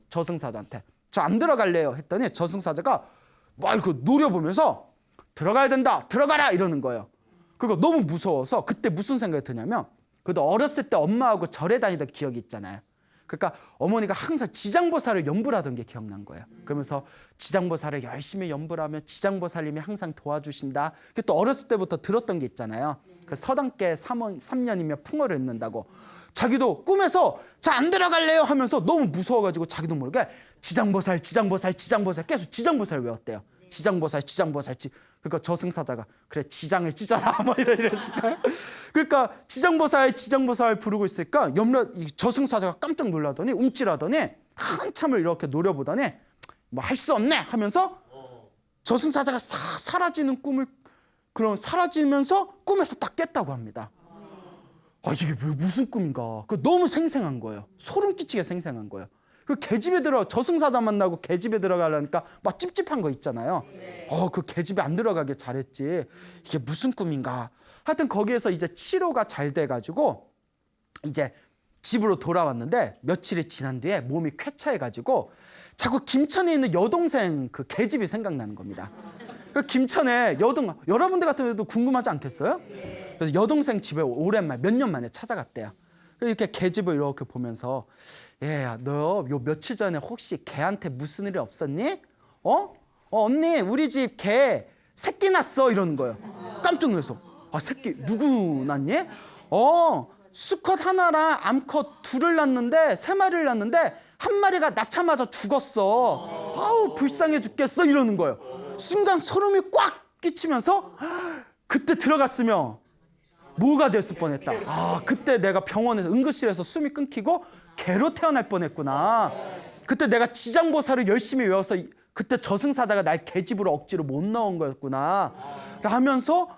저승사자한테 저 안 들어갈래요 했더니 저승사자가 막 이렇게 노려보면서 들어가야 된다, 들어가라 이러는 거예요. 그거 너무 무서워서 그때 무슨 생각이 드냐면, 그래도 어렸을 때 엄마하고 절에 다니던 기억이 있잖아요. 그러니까 어머니가 항상 지장보살을 연불 하던 게 기억난 거예요. 그러면서 지장보살을 열심히 연불하면 지장보살님이 항상 도와주신다. 그게 또 어렸을 때부터 들었던 게 있잖아요. 그 서당계 3년이면 풍어를 입는다고. 자기도 꿈에서 자, 안 들어갈래요 하면서 너무 무서워가지고 자기도 모르게 지장보살 계속 지장보살 외웠대요. 지장보살. 그러니까 저승사자가 그래 지장을 찢어라 뭐 이랬을까요? 그러니까 지장보살 부르고 있으니까 저승사자가 깜짝 놀라더니 움찔하더니 한참을 이렇게 노려보더니 뭐 할 수 없네 하면서 저승사자가 싹 사라지는 꿈을 사라지면서 꿈에서 딱 깼다고 합니다. 이게 무슨 꿈인가? 너무 생생한 거예요. 소름 끼치게 생생한 거예요. 그 계집에 저승사자 만나고 계집에 들어가려니까 막 찝찝한 거 있잖아요. 그 계집에 안 들어가게 잘했지. 이게 무슨 꿈인가? 하여튼 거기에서 이제 치료가 잘 돼가지고 이제 집으로 돌아왔는데 며칠이 지난 뒤에 몸이 쾌차해가지고 자꾸 김천에 있는 여동생 그 계집이 생각나는 겁니다. 그 김천에 여러분들 같으면 궁금하지 않겠어요? 그래서 여동생 집에 오랜만에 몇 년 만에 찾아갔대요. 이렇게 계집을 이렇게 보면서 얘야, 너 요 며칠 전에 혹시 걔한테 무슨 일이 없었니? 언니 우리 집 개 새끼 낳았어 이러는 거예요. 깜짝 놀라서 새끼 누구 낳니? 수컷 하나랑 암컷 둘을 낳았는데 3마리를 낳았는데 한 마리가 낳자마자 죽었어. 아우 불쌍해 죽겠어 이러는 거예요. 순간 소름이 꽉 끼치면서 그때 들어갔으면 뭐가 됐을 뻔했다. 그때 내가 병원에서 응급실에서 숨이 끊기고 개로 태어날 뻔했구나. 그때 내가 지장보살을 열심히 외워서 그때 저승사자가 날 계집으로 억지로 못 넣은 거였구나 하면서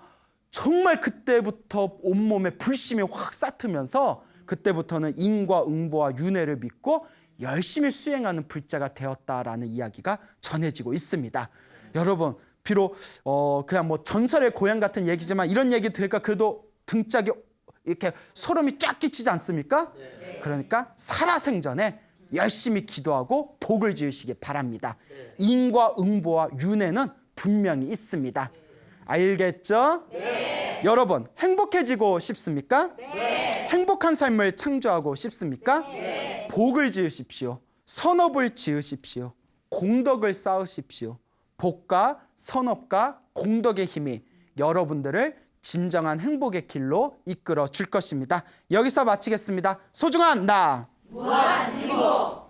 정말 그때부터 온몸에 불심이 확 싹트면서 그때부터는 인과응보와 윤회를 믿고 열심히 수행하는 불자가 되었다라는 이야기가 전해지고 있습니다. 여러분, 비록 그냥 뭐 전설의 고향 같은 얘기지만 이런 얘기 들으니까 그래도 등짝이 이렇게 소름이 쫙 끼치지 않습니까? 그러니까 살아생전에 열심히 기도하고 복을 지으시기 바랍니다. 인과응보와 윤회는 분명히 있습니다. 알겠죠? 네. 여러분, 행복해지고 싶습니까? 네. 행복한 삶을 창조하고 싶습니까? 네. 복을 지으십시오. 선업을 지으십시오. 공덕을 쌓으십시오. 복과 선업과 공덕의 힘이 여러분들을 진정한 행복의 길로 이끌어 줄 것입니다. 여기서 마치겠습니다. 소중한 나 무한 행복.